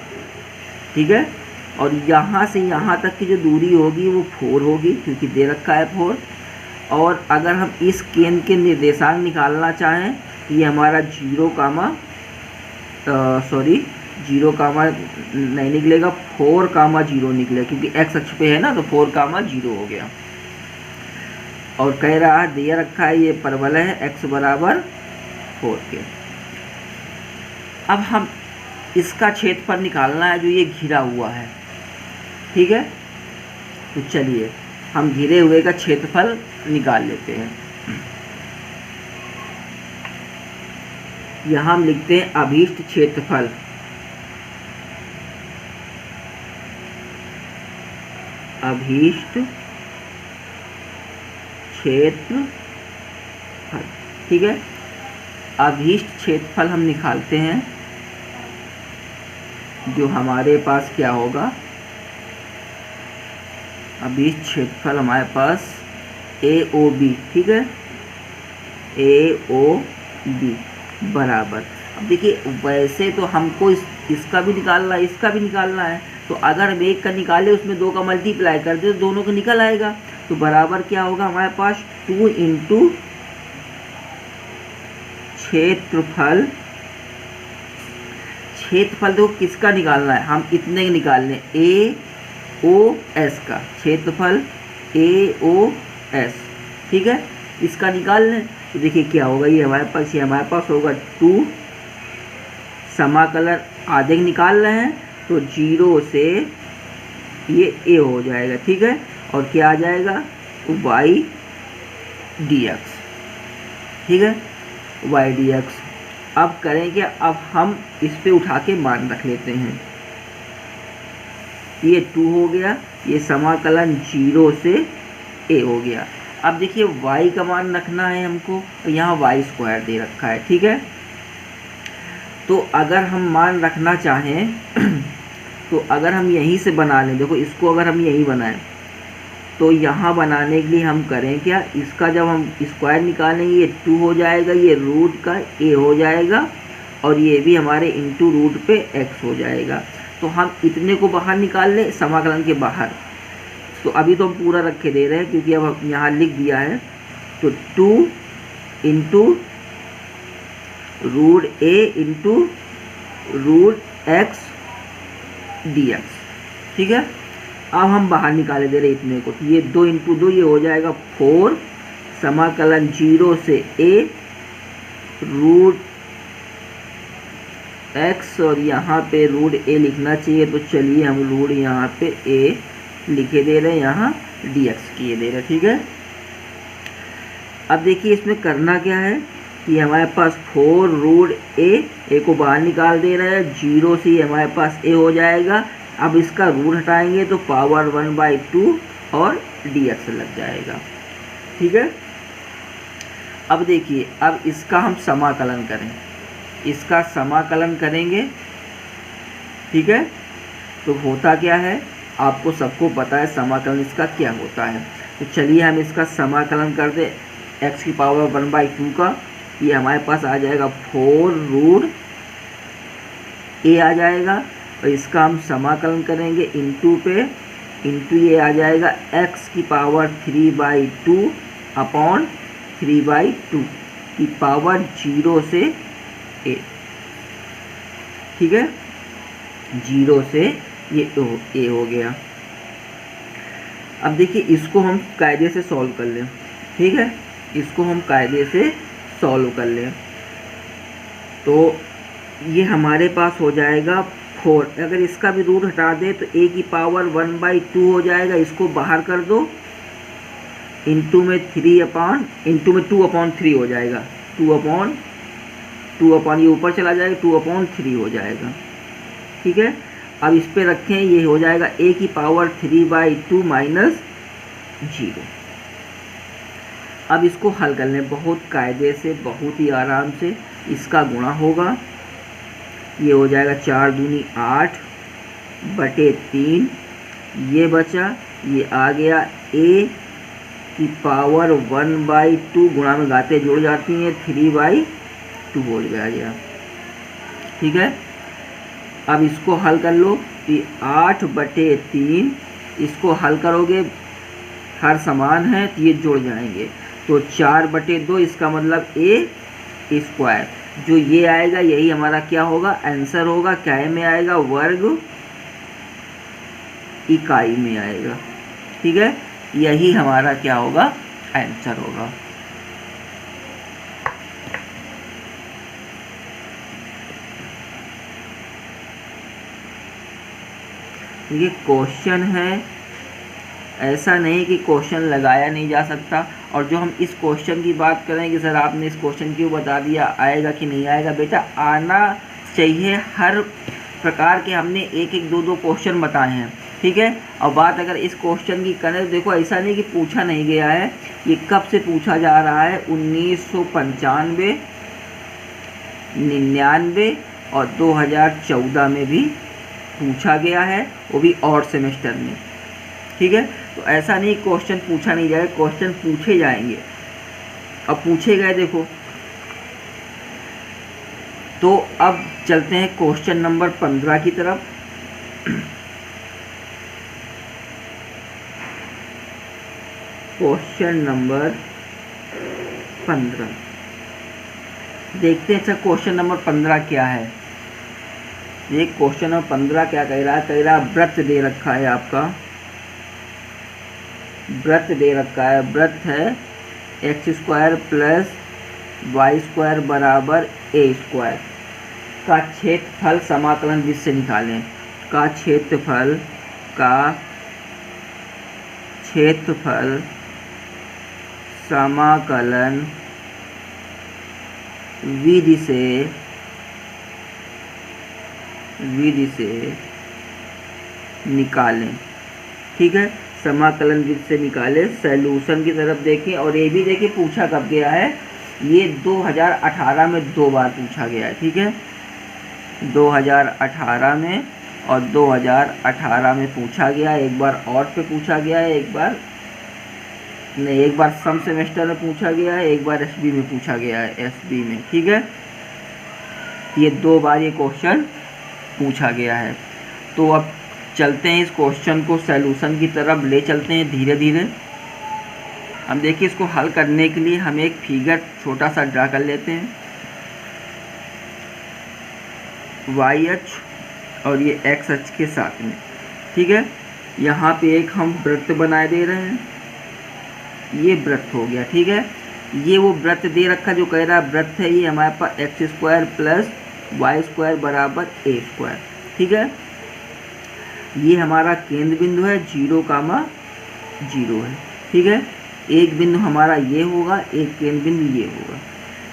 ठीक है। और यहाँ से यहाँ तक की जो दूरी होगी वो 4 होगी, क्योंकि दे रखा है 4। और अगर हम इस केंद्र के निर्देशांक निकालना चाहें तो ये हमारा 0, नहीं निकलेगा, 4,0 निकलेगा, क्योंकि x अक्ष पे है ना, तो 4,0 हो गया। और कह रहा है दिया रखा है ये परवलय है x बराबर 4 के। अब हम इसका क्षेत्रफल निकालना है जो ये घिरा हुआ है, ठीक है। तो चलिए हम घिरे हुए का क्षेत्रफल निकाल लेते हैं। यहाँ हम लिखते हैं अभीष्ट क्षेत्रफल, अभीष्ट क्षेत्रफल, ठीक है। अभीष्ट क्षेत्रफल हम निकालते हैं, जो हमारे पास क्या होगा, अभीष्ट क्षेत्रफल हमारे पास AOB, ठीक है, AOB बराबर। अब देखिए वैसे तो हमको इसका भी निकालना है, इसका भी निकालना है, तो अगर हम एक का निकाले उसमें 2 का मल्टीप्लाई कर दे तो दोनों का निकल आएगा। तो बराबर क्या होगा हमारे पास 2 इंटू क्षेत्रफल। क्षेत्रफल देखो किसका निकालना है, हम इतने निकालने AOS का क्षेत्रफल, AOS, ठीक है, इसका निकाल लें। तो देखिए क्या होगा, ये हमारे पास होगा 2, समाकलन आधे निकाल रहे हैं तो 0 से ये a हो जाएगा, ठीक है। और क्या आ जाएगा y dx, ठीक है, y dx। अब करें क्या, अब हम इस पे उठा के मान रख लेते हैं। ये 2 हो गया, ये समाकलन 0 से a हो गया। अब देखिए y का मान रखना है हमको, तो यहाँ y² दे रखा है, ठीक है। तो अगर हम मान रखना चाहें तो अगर हम यहीं से बना लें, देखो इसको अगर हम यहीं बनाएं तो यहाँ बनाने के लिए हम करें क्या, इसका जब हम स्क्वायर निकालेंगे ये 2 हो जाएगा, ये रूट का a हो जाएगा, और ये भी हमारे इंटू रूट पे x हो जाएगा। तो हम इतने को बाहर निकाल लें समाकलन के बाहर। तो अभी तो हम पूरा रख के दे रहे हैं क्योंकि अब यहाँ लिख दिया है। तो 2 into root a into root x dx, ठीक है। अब हम बाहर निकाले दे रहे इतने को, तो ये 2 इंटू 2 ये हो जाएगा 4, समाकलन 0 से a रूट x, और यहाँ पे रूट a लिखना चाहिए, तो चलिए हम रूट यहाँ पे a लिखे दे रहे हैं, यहाँ dx किए दे रहे हैं, ठीक है। अब देखिए इसमें करना क्या है कि हमारे पास 4 रूट a को बाहर निकाल दे रहे हैं, 0 से हमारे पास a हो जाएगा। अब इसका रूट हटाएंगे तो पावर 1/2 और dx लग जाएगा, ठीक है। अब देखिए अब इसका हम समाकलन करें, इसका समाकलन करेंगे, ठीक है। तो होता क्या है आपको सबको पता है समाकलन इसका क्या होता है। तो चलिए हम इसका समाकलन कर दे x की पावर 1/2 का, ये हमारे पास आ जाएगा 4 रूट a आ जाएगा, और इसका हम समाकलन करेंगे इंटू पे, इंटू ये आ जाएगा x की पावर 3/2 अपॉन 3/2 की पावर 0 से a, ठीक है। 0 से ये ए हो गया। अब देखिए इसको हम कायदे से सॉल्व कर लें, ठीक है, इसको हम कायदे से सॉल्व कर लें तो ये हमारे पास हो जाएगा 4। अगर इसका भी रूट हटा दें तो a की पावर 1/2 हो जाएगा, इसको बाहर कर दो, इंटू में 2/3 हो जाएगा, 2/2 ये ऊपर चला जाएगा, 2/3 हो जाएगा, ठीक है। अब इस पे रखें, ये हो जाएगा a की पावर 3/2 माइनस 0। अब इसको हल कर लें बहुत कायदे से, बहुत ही आराम से। इसका गुणा होगा, ये हो जाएगा 4 दूनी 8/3, ये बचा, ये आ गया a की पावर 1/2, गुणा में गाते जुड़ जाती हैं, 3/2 हो गया, ठीक है। अब इसको हल कर लो, तो 8/3, इसको हल करोगे हर समान है तो ये जुड़ जाएंगे, तो 4/2, इसका मतलब a स्क्वायर, जो ये आएगा यही हमारा क्या होगा, आंसर होगा। क्या में आएगा, वर्ग इकाई में आएगा, ठीक है। यही हमारा क्या होगा, आंसर होगा। ये क्वेश्चन है, ऐसा नहीं कि क्वेश्चन लगाया नहीं जा सकता। और जो हम इस क्वेश्चन की बात करें कि सर आपने इस क्वेश्चन क्यों बता दिया, आएगा कि नहीं आएगा, बेटा आना चाहिए। हर प्रकार के हमने एक एक दो दो क्वेश्चन बताए हैं, ठीक है। और बात अगर इस क्वेश्चन की करें तो देखो ऐसा नहीं कि पूछा नहीं गया है, ये कब से पूछा जा रहा है, 1995, 99 और 2014 में भी पूछा गया है, वो भी और सेमेस्टर में, ठीक है। तो ऐसा नहीं क्वेश्चन पूछा नहीं जाएगा, क्वेश्चन पूछे जाएंगे। अब पूछे गए देखो, तो अब चलते हैं क्वेश्चन नंबर 15 की तरफ। क्वेश्चन नंबर 15 देखते हैं। अच्छा, क्वेश्चन नंबर 15 क्या है, ये क्वेश्चन नंबर 15 क्या कह रहा है, कह रहा है वृत्त दे रखा है आपका, वृत्त दे रखा है, वृत्त है x² प्लस y² बराबर a² का क्षेत्रफल समाकलन विधि से निकालें। का क्षेत्रफल समाकलन विधि से निकालें, ठीक है। समाकलन विधि से निकालें, सॉल्यूशन की तरफ देखें। और ये भी देखिए पूछा कब गया है, ये 2018 में 2 बार पूछा गया है, ठीक है। 2018 में और 2018 में पूछा गया है, एक बार और पे पूछा गया है, एक बार सम सेमेस्टर में पूछा गया है, एक बार एसबी में पूछा गया है, एसबी में, ठीक है। ये 2 बार ये क्वेश्चन पूछा गया है। तो अब चलते हैं इस क्वेश्चन को सॉल्यूशन की तरफ ले चलते हैं धीरे धीरे। हम देखिए इसको हल करने के लिए हम एक फिगर छोटा सा ड्रा कर लेते हैं, वाई अक्ष और ये एक्स अक्ष के साथ में, ठीक है। यहाँ पे एक हम वृत्त बनाए दे रहे हैं, ये वृत्त हो गया, ठीक है। ये वो वृत्त दे रखा जो कह रहा है वृत्त है, ये हमारे पास x² प्लस y² बराबर a², ठीक है। ये हमारा केंद्र बिंदु है, 0,0 है, ठीक है। एक बिंदु हमारा ये होगा, एक केंद्र बिंदु ये होगा।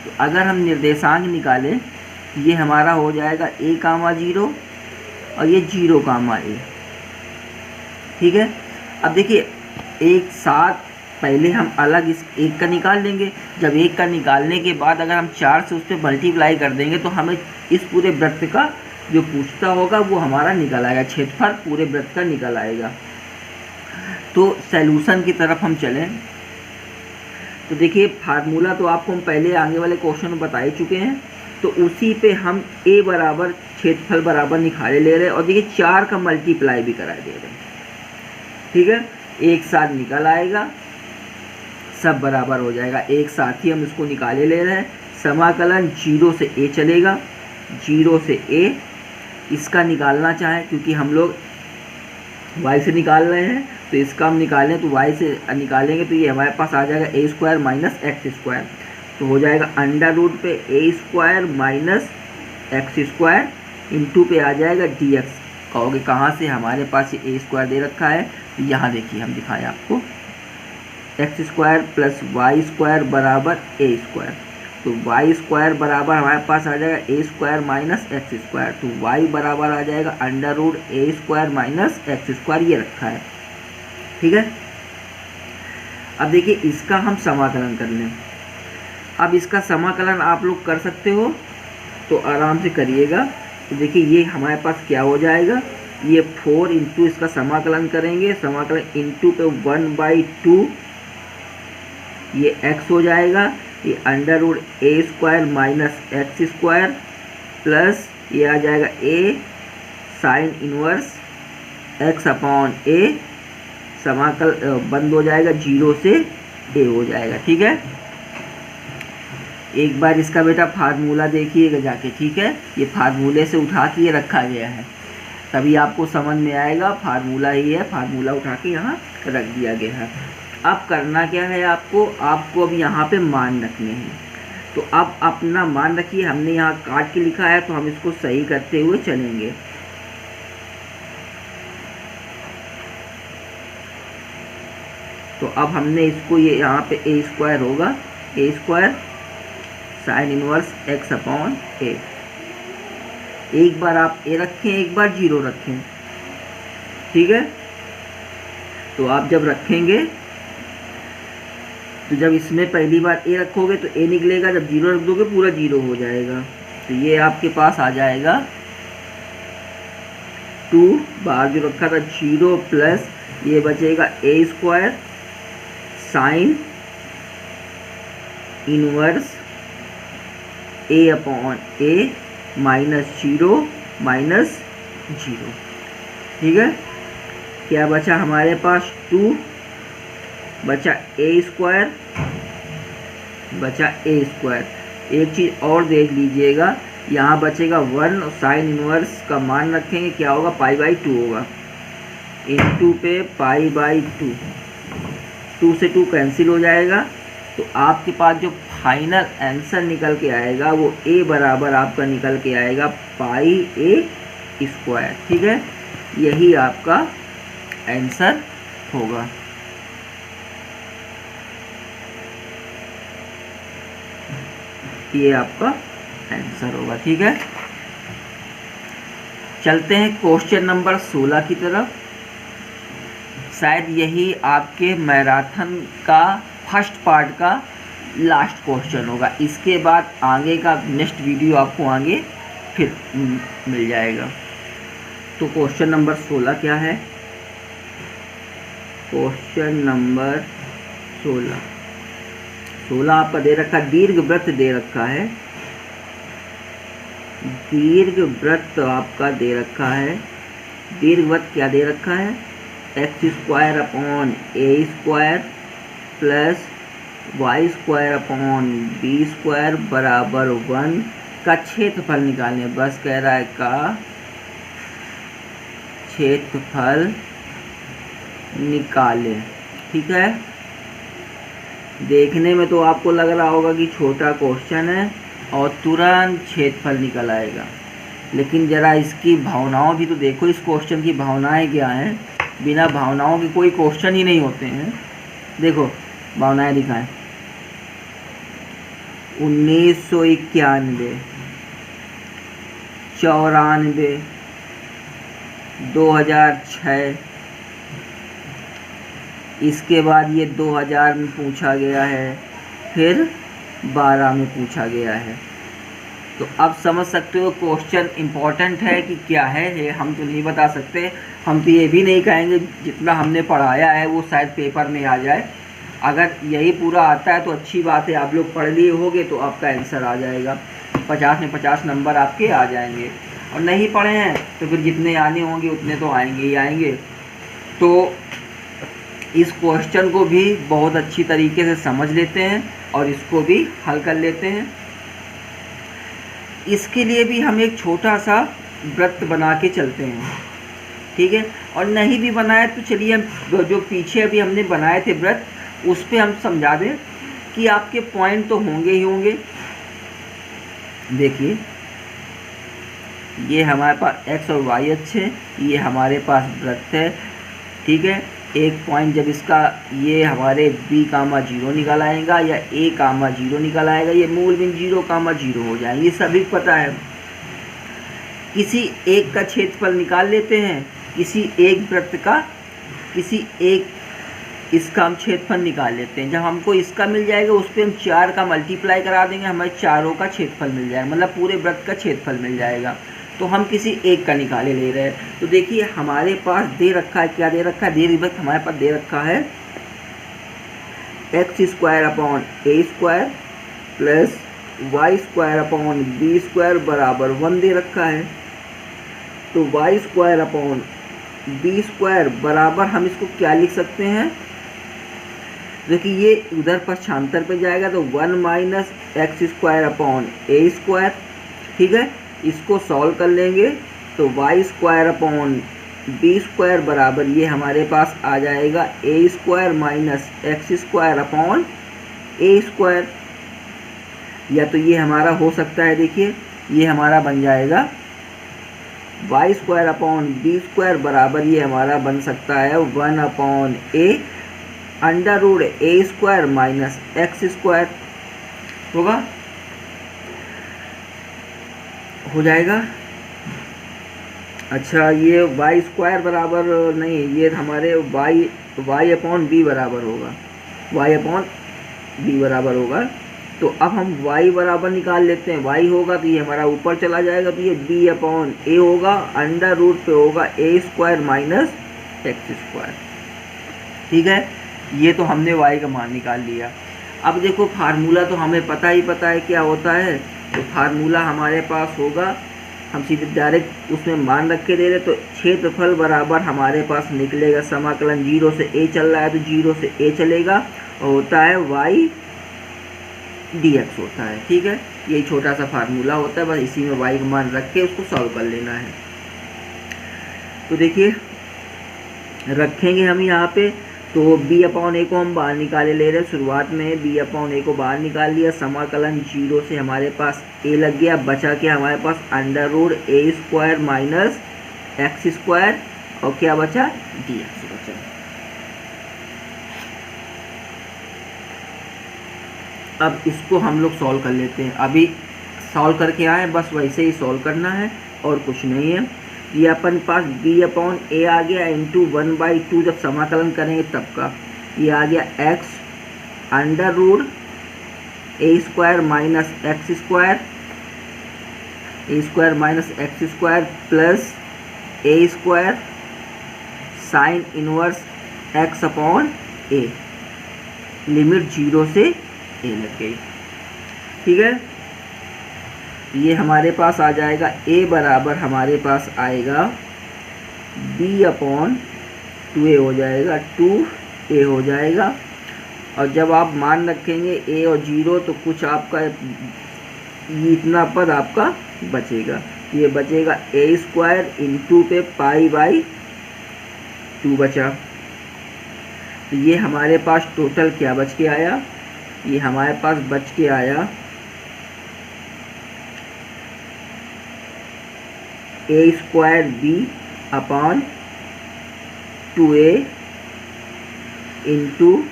तो अगर हम निर्देशांक निकालें, ये हमारा हो जाएगा a,0 और ये 0,a, ठीक है। अब देखिए एक साथ पहले हम अलग इस एक का निकाल लेंगे। जब एक का निकालने के बाद अगर हम 4 से उस पर मल्टीप्लाई कर देंगे तो हमें इस पूरे वृत्त का जो पूछता होगा वो हमारा निकल आएगा, क्षेत्रफल पूरे वृत्त का निकल आएगा। तो सॉल्यूशन की तरफ हम चलें तो देखिए फार्मूला तो आपको हम पहले आगे वाले क्वेश्चन में बता ही चुके हैं, तो उसी पे हम a बराबर क्षेत्रफल बराबर निकाले ले रहे हैं और देखिए 4 का मल्टीप्लाई भी करा दे रहे हैं, ठीक है। एक साथ निकल आएगा, सब बराबर हो जाएगा, एक साथ ही हम इसको निकाले ले रहे हैं। समाकलन 0 से a चलेगा, 0 से a इसका निकालना चाहें, क्योंकि हम लोग y से निकाल रहे हैं तो इसका हम निकालें तो y से निकालेंगे तो ये हमारे पास आ जाएगा a square minus x square, तो हो जाएगा अंडर रूट पे a square minus x square into पे आ जाएगा dx। कहोगे कहाँ से, हमारे पास ये a स्क्वायर दे रखा है, तो यहाँ देखिए हम दिखाएं आपको, x square plus y square बराबर a स्क्वायर, तो y स्क्वायर बराबर हमारे पास आ जाएगा a square minus x square, तो y बराबर आ जाएगा under root a square minus x square, ये रखा है। ठीक है, अब देखिए इसका हम समाकलन कर लें। अब इसका समाकलन आप लोग कर सकते हो तो आराम से करिएगा। तो देखिए ये हमारे पास क्या हो जाएगा, ये 4 इंटू इसका समाकलन करेंगे, समाकलन इंटू पे 1/2 ये x हो जाएगा, ये under root a square minus x square plus ये आ जाएगा a sine inverse x upon a, समाकल बंद हो जाएगा 0 से a हो जाएगा। ठीक है, एक बार इसका बेटा फार्मूला देखिएगा जाके। ठीक है, ये फार्मूले से उठा के ये रखा गया है, तभी आपको समझ में आएगा। फार्मूला ही है, फार्मूला उठा के यहाँ रख दिया गया है। अब करना क्या है आपको अब यहाँ पे मान रखने हैं, तो अब अपना मान रखिए। हमने यहाँ काट के लिखा है तो हम इसको सही करते हुए चलेंगे। तो अब हमने इसको ये यहाँ पे a स्क्वायर होगा, a square sine inverse x upon a। एक बार आप a रखें, एक बार 0 रखें। ठीक है, तो आप जब रखेंगे तो जब इसमें पहली बार a रखोगे तो a निकलेगा, जब 0 रख दोगे पूरा 0 हो जाएगा। तो ये आपके पास आ जाएगा 2 बाहर जो रखा था 0 प्लस ये बचेगा a square sine inverse a upon a minus 0 minus 0। ठीक है, क्या बचा हमारे पास 2 बचा a स्क्वायर, बचा a स्क्वायर। एक चीज़ और देख लीजिएगा, यहाँ बचेगा 1 और साइन इनवर्स का मान रखेंगे, क्या होगा π/2 होगा, इंटू पे π/2, 2 से 2 कैंसिल हो जाएगा। तो आपके पास जो फाइनल आंसर निकल के आएगा वो a बराबर आपका निकल के आएगा πa स्क्वायर। ठीक है, यही आपका आंसर होगा। ये आपका आंसर होगा। ठीक है, चलते हैं क्वेश्चन नंबर 16 की तरफ। शायद यही आपके मैराथन का फर्स्ट पार्ट का लास्ट क्वेश्चन होगा। इसके बाद आगे का नेक्स्ट वीडियो आपको आगे फिर मिल जाएगा। तो क्वेश्चन नंबर 16 क्या है, क्वेश्चन नंबर 16 आपका दे रखा है, दीर्घवृत्त दे रखा है, दीर्घवृत्त आपका दे रखा है। दीर्घवृत्त क्या दे रखा है, x square upon a square plus y square upon b square बराबर 1 का क्षेत्रफल निकालें। बस कह रहा है का क्षेत्रफल निकालें। ठीक है, देखने में तो आपको लग रहा होगा कि छोटा क्वेश्चन है और तुरंत क्षेत्रफल निकल आएगा, लेकिन ज़रा इसकी भावनाओं भी तो देखो। इस क्वेश्चन की भावनाएं क्या हैं, बिना भावनाओं के कोई क्वेश्चन ही नहीं होते हैं। देखो भावनाएं दिखाएं, 1991, 94, 2006, इसके बाद ये 2000 में पूछा गया है, फिर 12 में पूछा गया है। तो अब समझ सकते हो क्वेश्चन इम्पोर्टेंट है कि क्या है, ये हम तो नहीं बता सकते। हम तो ये भी नहीं कहेंगे जितना हमने पढ़ाया है वो शायद पेपर में आ जाए। अगर यही पूरा आता है तो अच्छी बात है, आप लोग पढ़ लिए होगे तो आपका आंसर आ जाएगा, 50 में 50 नंबर आपके आ जाएंगे। और नहीं पढ़े हैं तो फिर जितने आने होंगे उतने तो आएंगे ही आएंगे। तो इस क्वेश्चन को भी बहुत अच्छी तरीके से समझ लेते हैं और इसको भी हल कर लेते हैं। इसके लिए भी हम एक छोटा सा वृत्त बना के चलते हैं, ठीक है। और नहीं भी बनाए तो चलिए हम जो पीछे अभी हमने बनाए थे वृत्त उस पर हम समझा दें कि आपके पॉइंट तो होंगे ही होंगे। देखिए ये हमारे पास x और y अक्ष है, ये हमारे पास वृत्त है, ठीक है। एक पॉइंट जब इसका ये हमारे b कामा 0 निकल आएगा या a कामा 0 निकल आएगा, ये मूल बिंदु 0 कामा 0 हो जाएंगे, ये सभी को पता है। किसी एक का क्षेत्रफल निकाल लेते हैं, किसी एक वृत्त का, किसी एक इसका हम क्षेत्रफल निकाल लेते हैं। जब हमको इसका मिल जाएगा उस पर हम 4 का मल्टीप्लाई करा देंगे, हमें चारों का क्षेत्रफल मिल जाएगा, मतलब पूरे वृत्त का क्षेत्रफल मिल जाएगा। तो हम किसी एक का निकाले ले रहे हैं। तो देखिए हमारे पास दे रखा है, क्या दे रखा है, दे वक्त हमारे पास दे रखा है x² upon a² plus y² upon b² बराबर 1 दे रखा है। तो y² अपॉन b² बराबर हम इसको क्या लिख सकते हैं, देखिए ये उधर पक्षांतर पे जाएगा तो 1 माइनस x² अपॉन a², ठीक है। इसको सॉल्व कर लेंगे तो y² अपॉन b² बराबर ये हमारे पास आ जाएगा a² minus x² upon a², या तो ये हमारा हो सकता है, देखिए ये हमारा बन जाएगा y² अपॉन b² बराबर ये हमारा बन सकता है 1 upon a under root a² minus x² होगा, हो जाएगा। अच्छा ये y² बराबर नहीं, ये हमारे y अपॉन b बराबर होगा, y अपॉन b बराबर होगा। तो अब हम y बराबर निकाल लेते हैं, y होगा तो ये हमारा ऊपर चला जाएगा, तो ये b अपॉन a होगा, अंडर रूट पे होगा a² माइनस x², ठीक है। ये तो हमने y का मान निकाल लिया। अब देखो फार्मूला तो हमें पता है क्या होता है। तो फार्मूला हमारे पास होगा, हम सीधे डायरेक्ट उसमें मान रख के दे रहे, तो क्षेत्रफल बराबर हमारे पास निकलेगा समाकलन 0 से a चल रहा है तो 0 से a चलेगा और होता है y dx होता है, ठीक है। यही छोटा सा फार्मूला होता है, बस इसी में y का मान रख के उसको सॉल्व कर लेना है। तो देखिए रखेंगे हम यहाँ पे, तो b अपॉन a को हम बाहर निकाले ले रहे हैं। शुरुआत में b अपॉन a को बाहर निकाल लिया, समाकलन 0 से हमारे पास a लग गया, बचा के हमारे पास under root a² minus x² और क्या बचा dx बचा। अब इसको हम लोग सॉल्व कर लेते हैं, अभी सॉल्व करके आए, बस वैसे ही सॉल्व करना है और कुछ नहीं है। ये अपन पास b अपॉन a आ गया इंटू 1/2, जब समाकलन करेंगे तब का, ये आ गया x under root a² minus x² plus a² sine inverse x upon a, limit 0 से a लग गई, ठीक है। ये हमारे पास आ जाएगा a बराबर हमारे पास आएगा b अपॉन 2a हो जाएगा, 2a हो जाएगा। और जब आप मान रखेंगे a और 0 तो कुछ आपका इतना पद आपका बचेगा, ये बचेगा a² इंटू पे π/2 बचा। तो ये हमारे पास टोटल क्या बच के आया, ये हमारे पास बच के आया a² b upon 2a into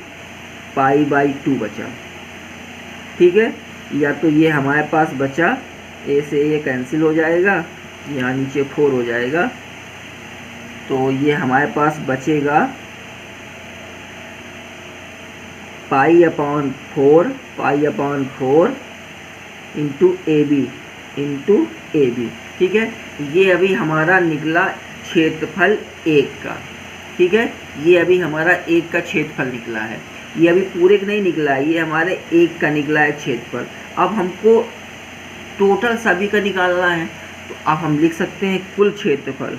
π/2 बचा, ठीक है। या तो ये हमारे पास बचा, a से ये कैंसिल हो जाएगा, यहाँ नीचे 4 हो जाएगा, तो ये हमारे पास बचेगा π/4 इंटू ए बी, ठीक है। ये अभी हमारा निकला क्षेत्रफल 1 का, ठीक है। ये अभी हमारा 1 का क्षेत्रफल निकला है, ये अभी पूरे का नहीं निकला है, ये हमारे 1 का निकला है क्षेत्रफल। अब हमको टोटल सभी का निकालना है, तो अब हम लिख सकते हैं कुल क्षेत्रफल,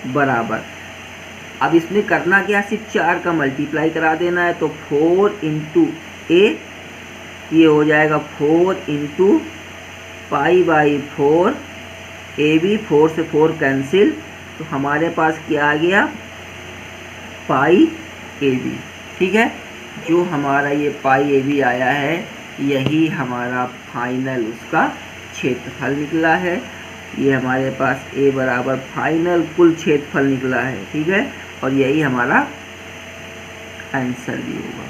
बराबर, अब इसमें करना क्या, सिर्फ 4 का मल्टीप्लाई करा देना है, तो 4 इंटू ए, ये हो जाएगा 4 इंटू π/4, ए बी, 4 से 4 कैंसिल, तो हमारे पास क्या आ गया, पाई ए बी। ठीक है, जो हमारा ये पाई ए बी आया है यही हमारा फाइनल उसका क्षेत्रफल निकला है। ये हमारे पास ए बराबर फाइनल कुल क्षेत्रफल निकला है। ठीक है, और यही हमारा आंसर भी होगा।